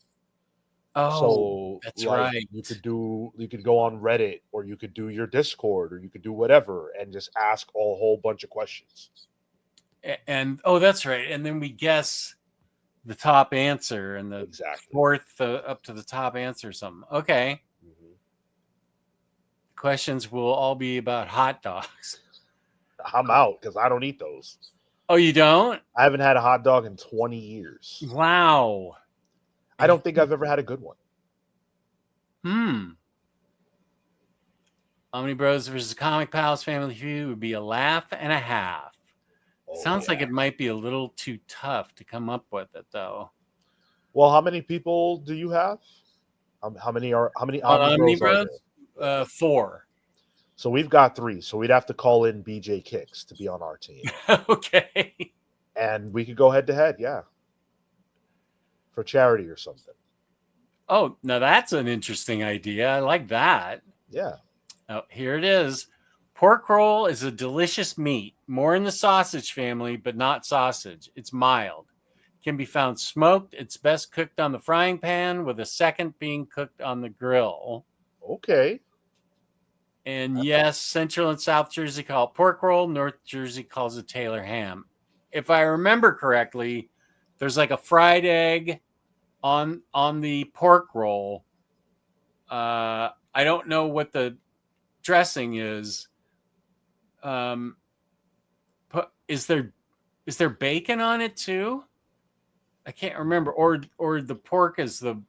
S1: Oh, so that's right.
S2: You could go on Reddit, or you could do your Discord, or you could do whatever, and just ask a whole bunch of questions.
S1: And that's right. And then we guess the top answer, and the fourth up to the top answer or something. Okay. Mm-hmm. Questions will all be about hot dogs.
S2: I'm out because I don't eat those.
S1: Oh, you don't?
S2: I haven't had a hot dog in 20 years.
S1: Wow.
S2: I don't think I've ever had a good one.
S1: Omnibros versus Comic Pals Family Feud would be a laugh and a half. Sounds like it might be a little too tough to come up with it, though.
S2: Well, how many people do you have? How many Omnibros are
S1: there? 4.
S2: So we've got 3. So we'd have to call in BJ Kicks to be on our team.
S1: Okay.
S2: And we could go head to head, yeah. For charity or something.
S1: Oh, now that's an interesting idea. I like that.
S2: Yeah.
S1: Oh, here it is. Pork roll is a delicious meat, more in the sausage family, but not sausage. It's mild. Can be found smoked. It's best cooked on the frying pan, with a second being cooked on the grill.
S2: Okay.
S1: And yes, Central and South Jersey call it pork roll. North Jersey calls it Taylor ham. If I remember correctly, there's like a fried egg on the pork roll. I don't know what the dressing is. Is there bacon on it too? I can't remember. Or the pork is the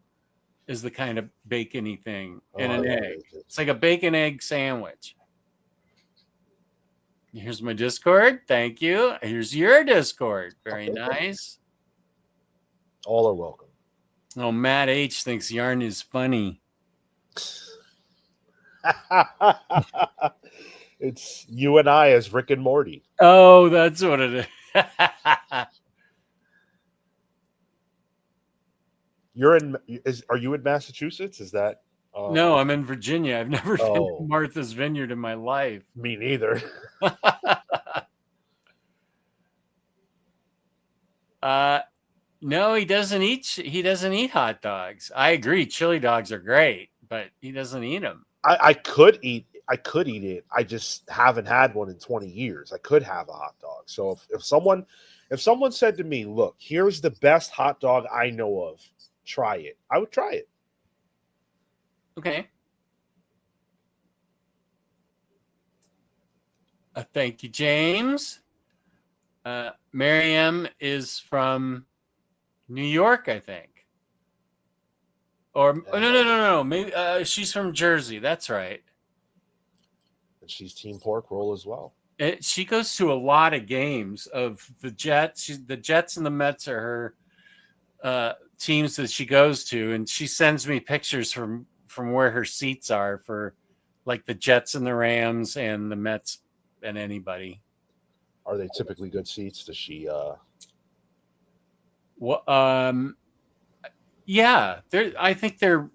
S1: kind of bacony thing, and an egg. It's like a bacon egg sandwich. Here's my Discord. Thank you. Here's your Discord. Very nice.
S2: All are welcome.
S1: Oh, Matt H thinks Yarn is funny.
S2: It's you and I as Rick and Morty.
S1: Oh, that's what it is.
S2: Are you in Massachusetts? Is that?
S1: No, I'm in Virginia. I've never been to Martha's Vineyard in my life.
S2: Me neither.
S1: No, he doesn't eat hot dogs. I agree. Chili dogs are great, but he doesn't eat them.
S2: I could eat it. I just haven't had one in 20 years. I could have a hot dog. So if someone said to me, look, here's the best hot dog I know of, try it, I would try it.
S1: Okay. Thank you, James. Miriam is from New York, I think. Or no. Maybe she's from Jersey. That's right.
S2: And she's Team Pork Roll as well.
S1: She goes to a lot of games of the Jets. The Jets and the Mets are her teams that she goes to, and she sends me pictures from where her seats are for like the Jets and the Rams and the Mets and anybody.
S2: Are they typically good seats? Does she?
S1: Well, yeah, I think they're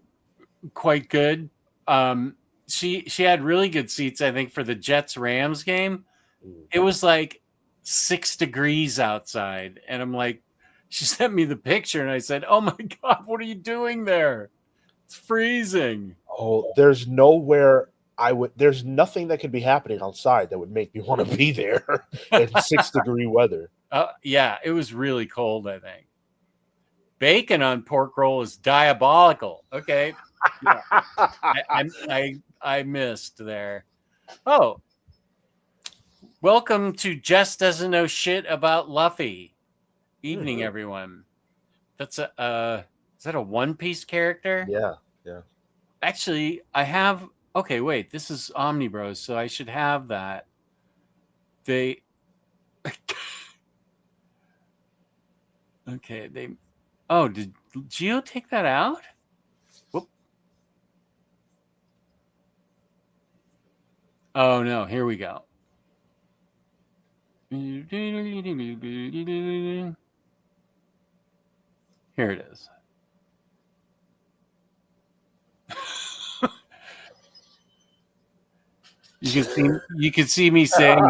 S1: quite good. She had really good seats, I think, for the Jets Rams game. It was like 6 degrees outside, and I'm like, she sent me the picture, and I said, "Oh my god, what are you doing there? It's freezing."
S2: Oh, there's nowhere I would. There's nothing that could be happening outside that would make me want to be there in 6-degree weather.
S1: Yeah, it was really cold, I think. Bacon on pork roll is diabolical. Okay. Yeah. I missed there. Oh, welcome to Jess Doesn't Know Shit About Luffy. Evening, everyone. That's is that a One Piece character?
S2: Yeah.
S1: Actually, I have. Okay, wait. This is Omnibros, so I should have that. They. Okay, they. Oh, did Geo take that out? Whoop. Oh no! Here we go. Here it is. You can see me saying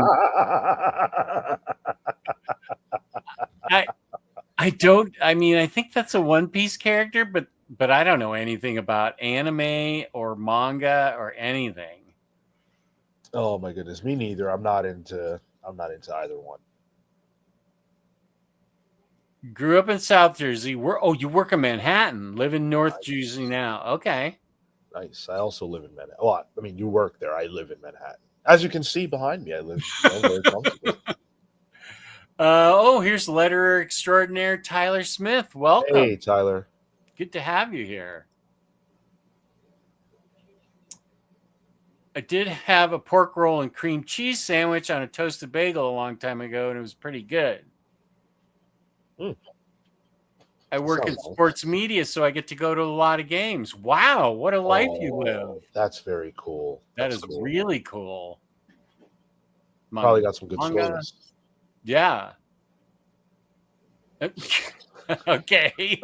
S1: I don't. I mean, I think that's a One Piece character, but I don't know anything about anime or manga or anything.
S2: Oh my goodness, me neither. I'm not into either one.
S1: Grew up in South Jersey. You work in Manhattan. Live in North Jersey now. Okay.
S2: Nice. I also live in Manhattan. Well, I mean, you work there. I live in Manhattan. As you can see behind me, I live very comfortably.
S1: Here's letterer extraordinaire Tyler Smith. Welcome.
S2: Hey, Tyler.
S1: Good to have you here. I did have a pork roll and cream cheese sandwich on a toasted bagel a long time ago, and it was pretty good. I work in sports media, so I get to go to a lot of games. Wow, what a life you live.
S2: That's very cool.
S1: That's cool. Really cool.
S2: Probably got some good stories.
S1: Yeah. Okay.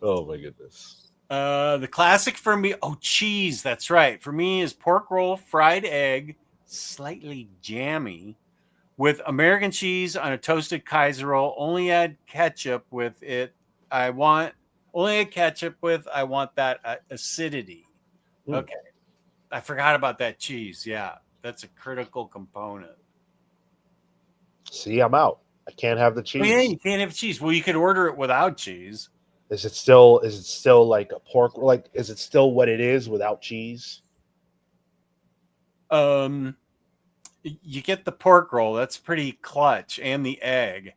S2: Oh my goodness.
S1: The classic for me, cheese, that's right. For me is pork roll, fried egg, slightly jammy, with American cheese on a toasted Kaiser roll. Only add ketchup with it. I want that acidity. Okay. I forgot about that cheese. Yeah, that's a critical component.
S2: See, I'm out. I can't have the cheese.
S1: Oh, yeah, you can't have cheese. Well, you could order it without cheese.
S2: Is it still like a pork? Like, is it still what it is without cheese?
S1: You get the pork roll. That's pretty clutch, and the egg.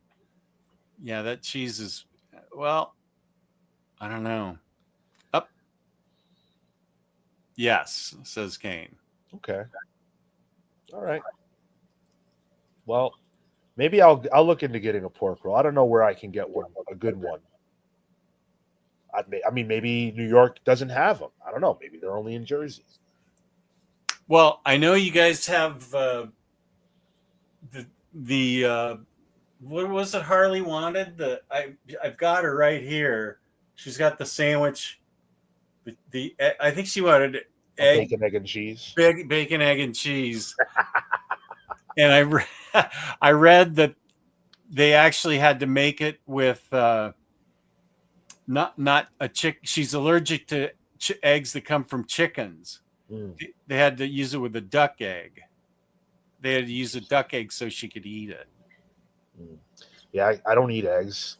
S1: Yeah, that cheese is. Well, I don't know. Up. Yes, says Kane.
S2: Okay. All right. Well, maybe I'll look into getting a pork roll. I don't know where I can get one, a good one. I mean, maybe New York doesn't have them. I don't know. Maybe they're only in Jersey.
S1: Well, I know you guys have what was it Harley wanted? I've got her right here. She's got the sandwich. I think she wanted
S2: bacon, egg, and cheese.
S1: Bacon, egg, and cheese. And I read that they actually had to make it with not a chick. She's allergic to eggs that come from chickens. They had to use it with a duck egg. They had to use a duck egg so she could eat it.
S2: Yeah, I don't eat eggs.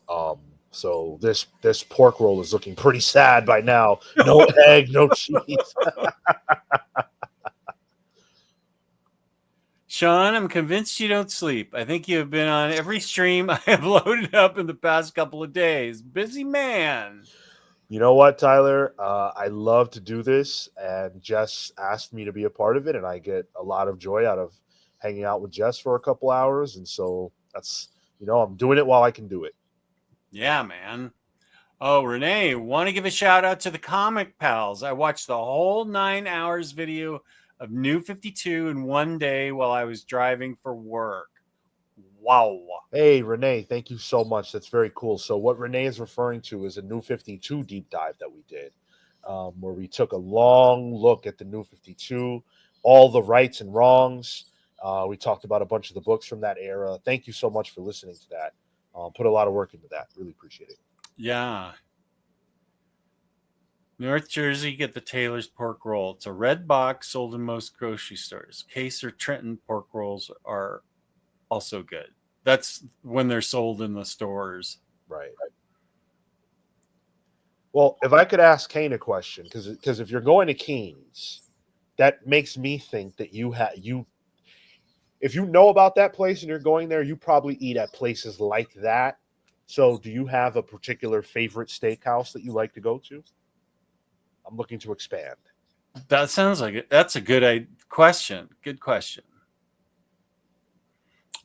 S2: So this pork roll is looking pretty sad by now. No egg, no cheese.
S1: Sean, I'm convinced you don't sleep. I think you have been on every stream I have loaded up in the past couple of days. Busy man.
S2: You know what, Tyler? I love to do this, and Jess asked me to be a part of it, and I get a lot of joy out of hanging out with Jess for a couple hours. And so that's, I'm doing it while I can do it.
S1: Yeah, man. Oh, Renee, want to give a shout out to the Comic Pals. I watched the whole 9 hours video of New 52 in one day while I was driving for work. Wow.
S2: Hey, Renee, thank you so much. That's very cool. So what Renee is referring to is a New 52 deep dive that we did, where we took a long look at the New 52, all the rights and wrongs. We talked about a bunch of the books from that era. Thank you so much for listening to that. Put a lot of work into that. Really appreciate it.
S1: Yeah. North Jersey, get the Taylor's pork roll. It's a red box sold in most grocery stores. Case or Trenton pork rolls are also good. That's when they're sold in the stores.
S2: Right. Well, if I could ask Kane a question, because if you're going to Keen's, that makes me think that if you know about that place and you're going there, you probably eat at places like that. So do you have a particular favorite steakhouse that you like to go to? I'm looking to expand.
S1: That sounds like it. That's a good question. Good question.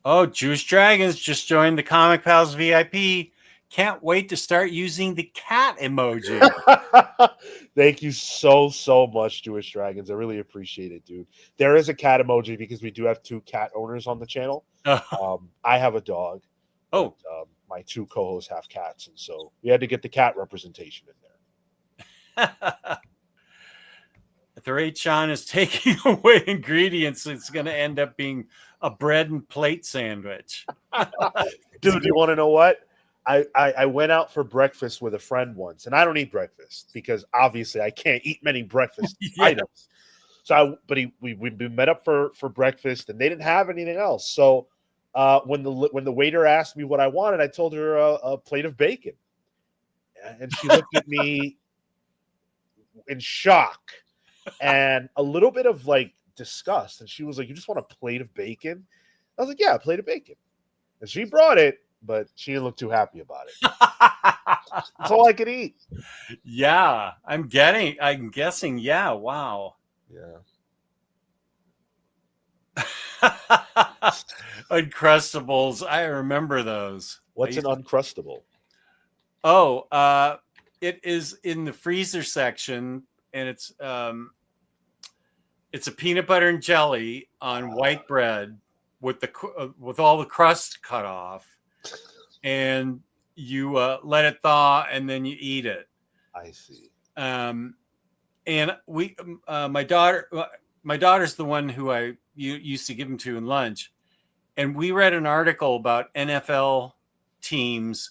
S1: Oh, Jewish Dragons just joined the Comic Pals VIP. Can't wait to start using the cat emoji.
S2: Thank you so much, Jewish Dragons. I really appreciate it, dude. There is a cat emoji because we do have 2 cat owners on the channel. I have a dog.
S1: Oh,
S2: but, my 2 co-hosts have cats, and so we had to get the cat representation in there.
S1: At the rate Sean is taking away ingredients, it's going to end up being a bread and plate sandwich.
S2: Dude, you want to know what? I went out for breakfast with a friend once, and I don't eat breakfast because obviously I can't eat many breakfast items. So, we met up for breakfast, and they didn't have anything else. So, when the waiter asked me what I wanted, I told her a plate of bacon, and she looked at me in shock and a little bit of like disgust, and she was like, "You just want a plate of bacon?" I was like, "Yeah, a plate of bacon." And she brought it, but she didn't look too happy about it. That's all I could eat.
S1: Yeah, I'm guessing. Yeah, wow.
S2: Yeah.
S1: Uncrustables. I remember those.
S2: What's an Uncrustable?
S1: Oh, it is in the freezer section, and it's a peanut butter and jelly on white bread with all the crust cut off, and you let it thaw, and then you eat it.
S2: I see.
S1: And my daughter's the one who I used to give them to in lunch, and we read an article about NFL teams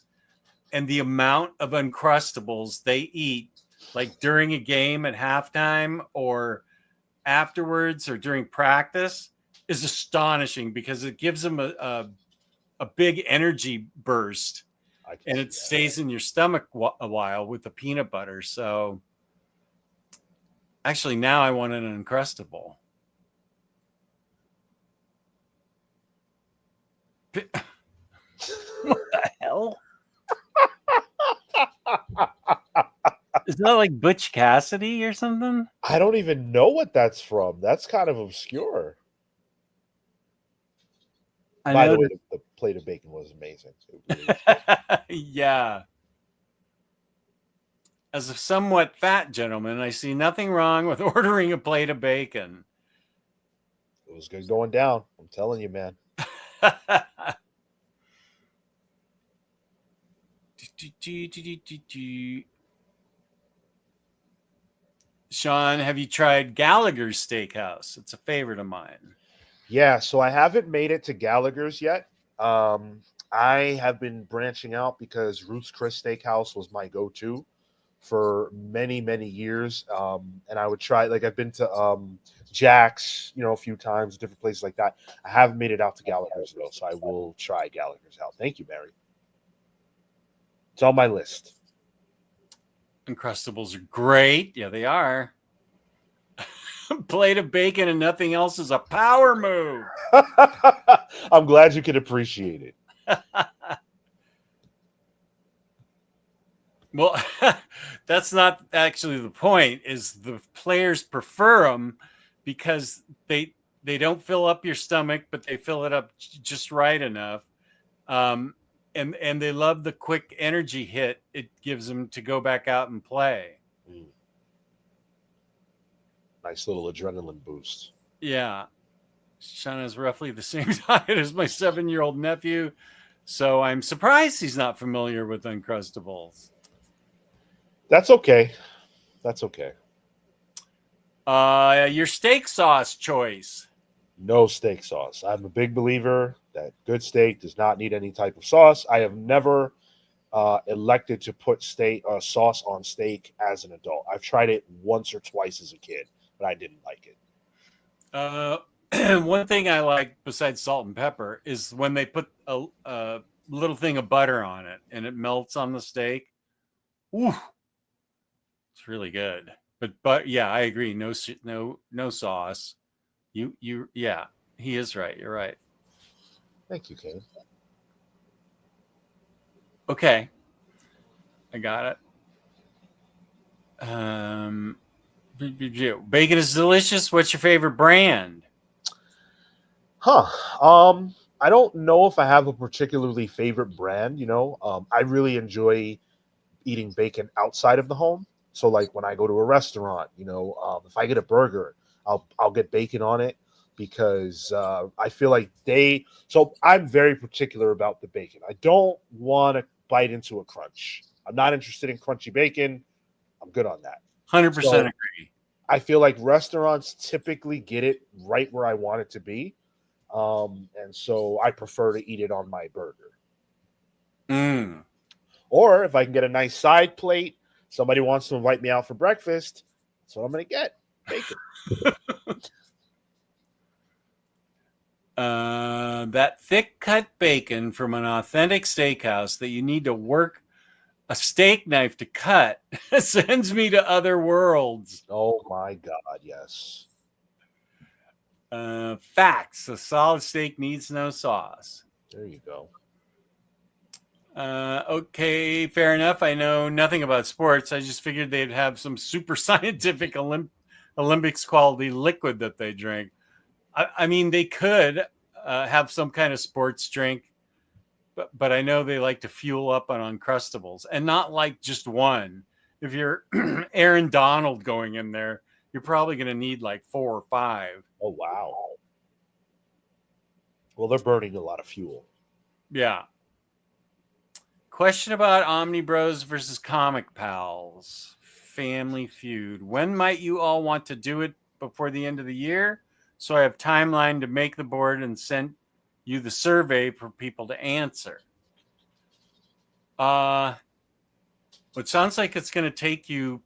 S1: and the amount of Uncrustables they eat, like during a game at halftime or afterwards or during practice, is astonishing because it gives them a big energy burst, and it stays in your stomach a while with the peanut butter. So actually now I want an Uncrustable. What the hell? Is that like Butch Cassidy or something?
S2: I don't even know what that's from. That's kind of obscure. By the way, the plate of bacon was amazing.
S1: Yeah. As a somewhat fat gentleman, I see nothing wrong with ordering a plate of bacon.
S2: It was good going down. I'm telling you, man.
S1: Sean, have you tried Gallagher's Steakhouse? It's a favorite of mine.
S2: Yeah, so I haven't made it to Gallagher's yet. I have been branching out because Ruth's Chris Steakhouse was my go-to for many years. And I would try, like, I've been to Jack's, a few times, different places like that. I haven't made it out to Gallagher's though, so I will try Gallagher's out. Thank you, Mary. It's on my list.
S1: Uncrustables are great. Yeah, they are. Plate of bacon and nothing else is a power move.
S2: I'm glad you can appreciate it.
S1: Well, that's not actually the point. Is the players prefer them because they don't fill up your stomach, but they fill it up just right enough. And they love the quick energy hit it gives them to go back out and play.
S2: Nice little adrenaline boost.
S1: Yeah. Sean is roughly the same diet as my 7-year-old nephew, so I'm surprised he's not familiar with Uncrustables.
S2: That's okay. That's okay.
S1: Your steak sauce choice.
S2: No steak sauce. I'm a big believer that good steak does not need any type of sauce. I have never elected to put sauce on steak as an adult. I've tried it once or twice as a kid, but I didn't like
S1: it. One thing I like besides salt and pepper is when they put a little thing of butter on it and it melts on the steak. Ooh, it's really good. But yeah, I agree. No sauce. Yeah, he is right. You're right.
S2: Thank you, Kane.
S1: Okay, I got it. Bacon is delicious. What's your favorite brand?
S2: I don't know if I have a particularly favorite brand. I really enjoy eating bacon outside of the home. So, like when I go to a restaurant, if I get a burger, I'll get bacon on it because I feel like So I'm very particular about the bacon. I don't want to bite into a crunch. I'm not interested in crunchy bacon. I'm good on that.
S1: 100% agree.
S2: I feel like restaurants typically get it right where I want it to be. And so I prefer to eat it on my burger. Or if I can get a nice side plate, somebody wants to invite me out for breakfast, that's what I'm going to get. Bacon.
S1: That thick cut bacon from an authentic steakhouse that you need to work a steak knife to cut sends me to other worlds.
S2: Oh my God, yes.
S1: Facts. A solid steak needs no sauce.
S2: There you go.
S1: Okay, fair enough. I know nothing about sports. I just figured they'd have some super scientific Olympics quality liquid that they drink. I mean, they could have some kind of sports drink, but I know they like to fuel up on Uncrustables and not like just one. If you're Aaron Donald going in there, you're probably going to need like 4 or 5.
S2: Oh, wow. Well, they're burning a lot of fuel.
S1: Yeah. Question about Omnibros versus Comic Pals. Family Feud. When might you all want to do it before the end of the year? So I have timeline to make the board and send you the survey for people to answer. It sounds like it's going to take you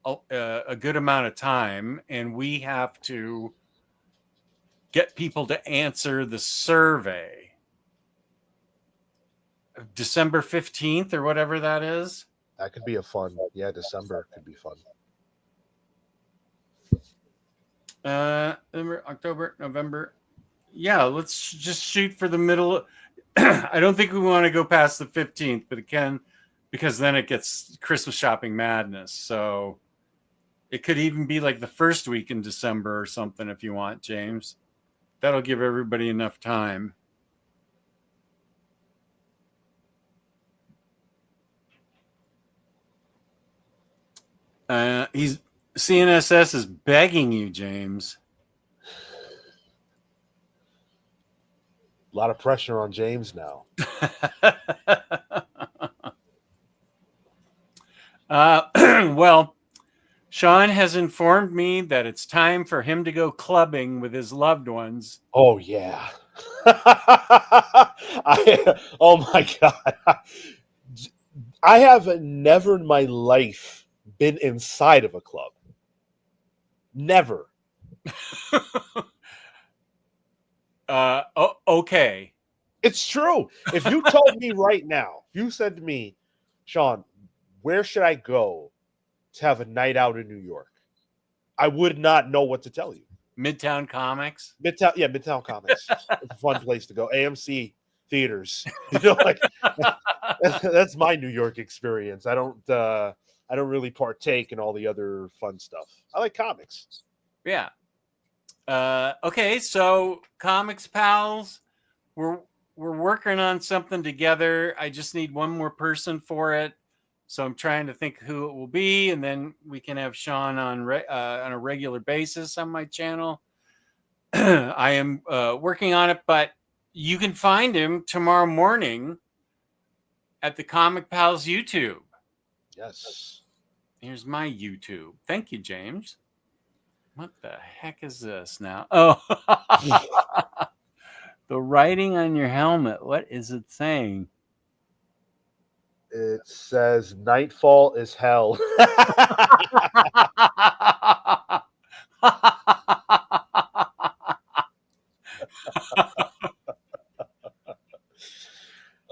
S1: a good amount of time, and we have to get people to answer the survey. December 15th or whatever that is.
S2: That could be December could be fun.
S1: October, November. Yeah, let's just shoot for the middle. I don't think we want to go past the 15th, but it can, because then it gets Christmas shopping madness. So it could even be like the first week in December or something if you want, James. That'll give everybody enough time. CNSS is begging you, James.
S2: A lot of pressure on James now.
S1: Well, Sean has informed me that it's time for him to go clubbing with his loved ones.
S2: Oh, yeah. Oh, my God. I have never in my life been inside of a club. Never.
S1: Okay.
S2: It's true. If you told me right now, if you said to me, Sean, where should I go to have a night out in New York? I would not know what to tell you.
S1: Midtown Comics.
S2: Midtown Comics. It's a fun place to go. AMC theaters. Like that's my New York experience. I don't really partake in all the other fun stuff. I like comics.
S1: Yeah. Okay, so Comics Pals, we're working on something together. I just need one more person for it. So I'm trying to think who it will be, and then we can have Sean on a regular basis on my channel. I am working on it, but you can find him tomorrow morning at the Comic Pals YouTube.
S2: Yes.
S1: Here's my YouTube. Thank you, James. What the heck is this now? Oh, the writing on your helmet. What is it saying?
S2: It says nightfall is hell.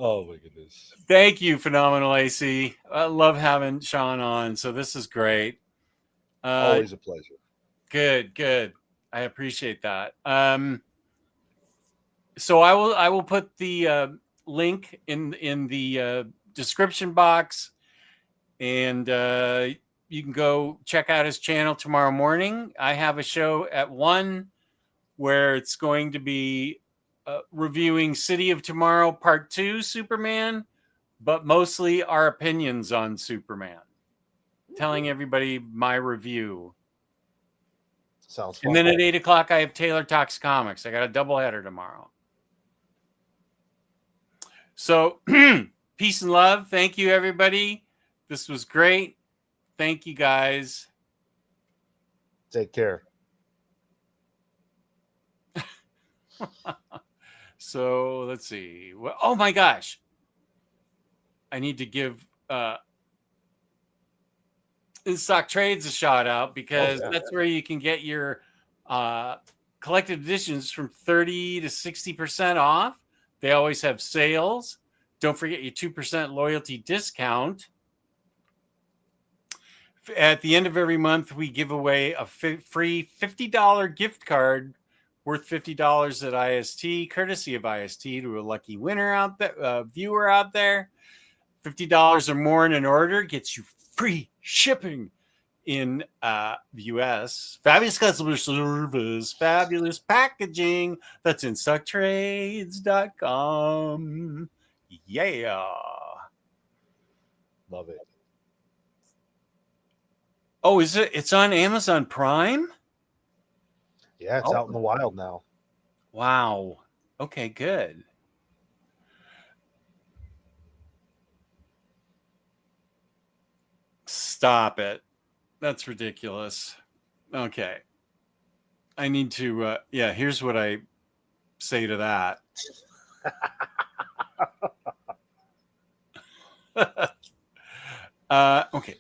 S2: Oh my goodness.
S1: Thank you, Phenomenal AC. I love having Sean on. So this is great.
S2: Always a pleasure.
S1: Good. I appreciate that. So I will put the link in the description box, and you can go check out his channel tomorrow morning. I have a show at 1 where it's going to be reviewing City of Tomorrow Part 2 Superman, but mostly our opinions on Superman, telling everybody my review.
S2: Sounds fun.
S1: And then at 8 o'clock, I have Taylor Talks Comics. I got a doubleheader tomorrow. So peace and love. Thank you, everybody. This was great. Thank you, guys.
S2: Take care.
S1: So let's see. Oh my gosh. I need to give In Stock Trades a shout out, because that's where you can get your collected editions from 30 to 60% off. They always have sales. Don't forget your 2% loyalty discount. At the end of every month, we give away a free $50 gift card worth $50 at IST, courtesy of IST, to a lucky winner out there, viewer out there. $50 or more in an order gets you free shipping in the US. Fabulous customer service, fabulous packaging. That's InStockTrades.com. Yeah.
S2: Love it.
S1: Oh, is it? It's on Amazon Prime?
S2: Yeah, it's out in the wild now.
S1: Wow. Okay, good. Stop it. That's ridiculous. Okay. I need to, here's what I say to that. Okay.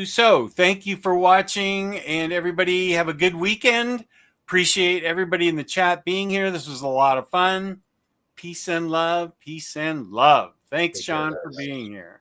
S1: So thank you for watching, and everybody have a good weekend. Appreciate everybody in the chat being here. This was a lot of fun. Peace and love. Peace and love. Thanks, Sean, for being here.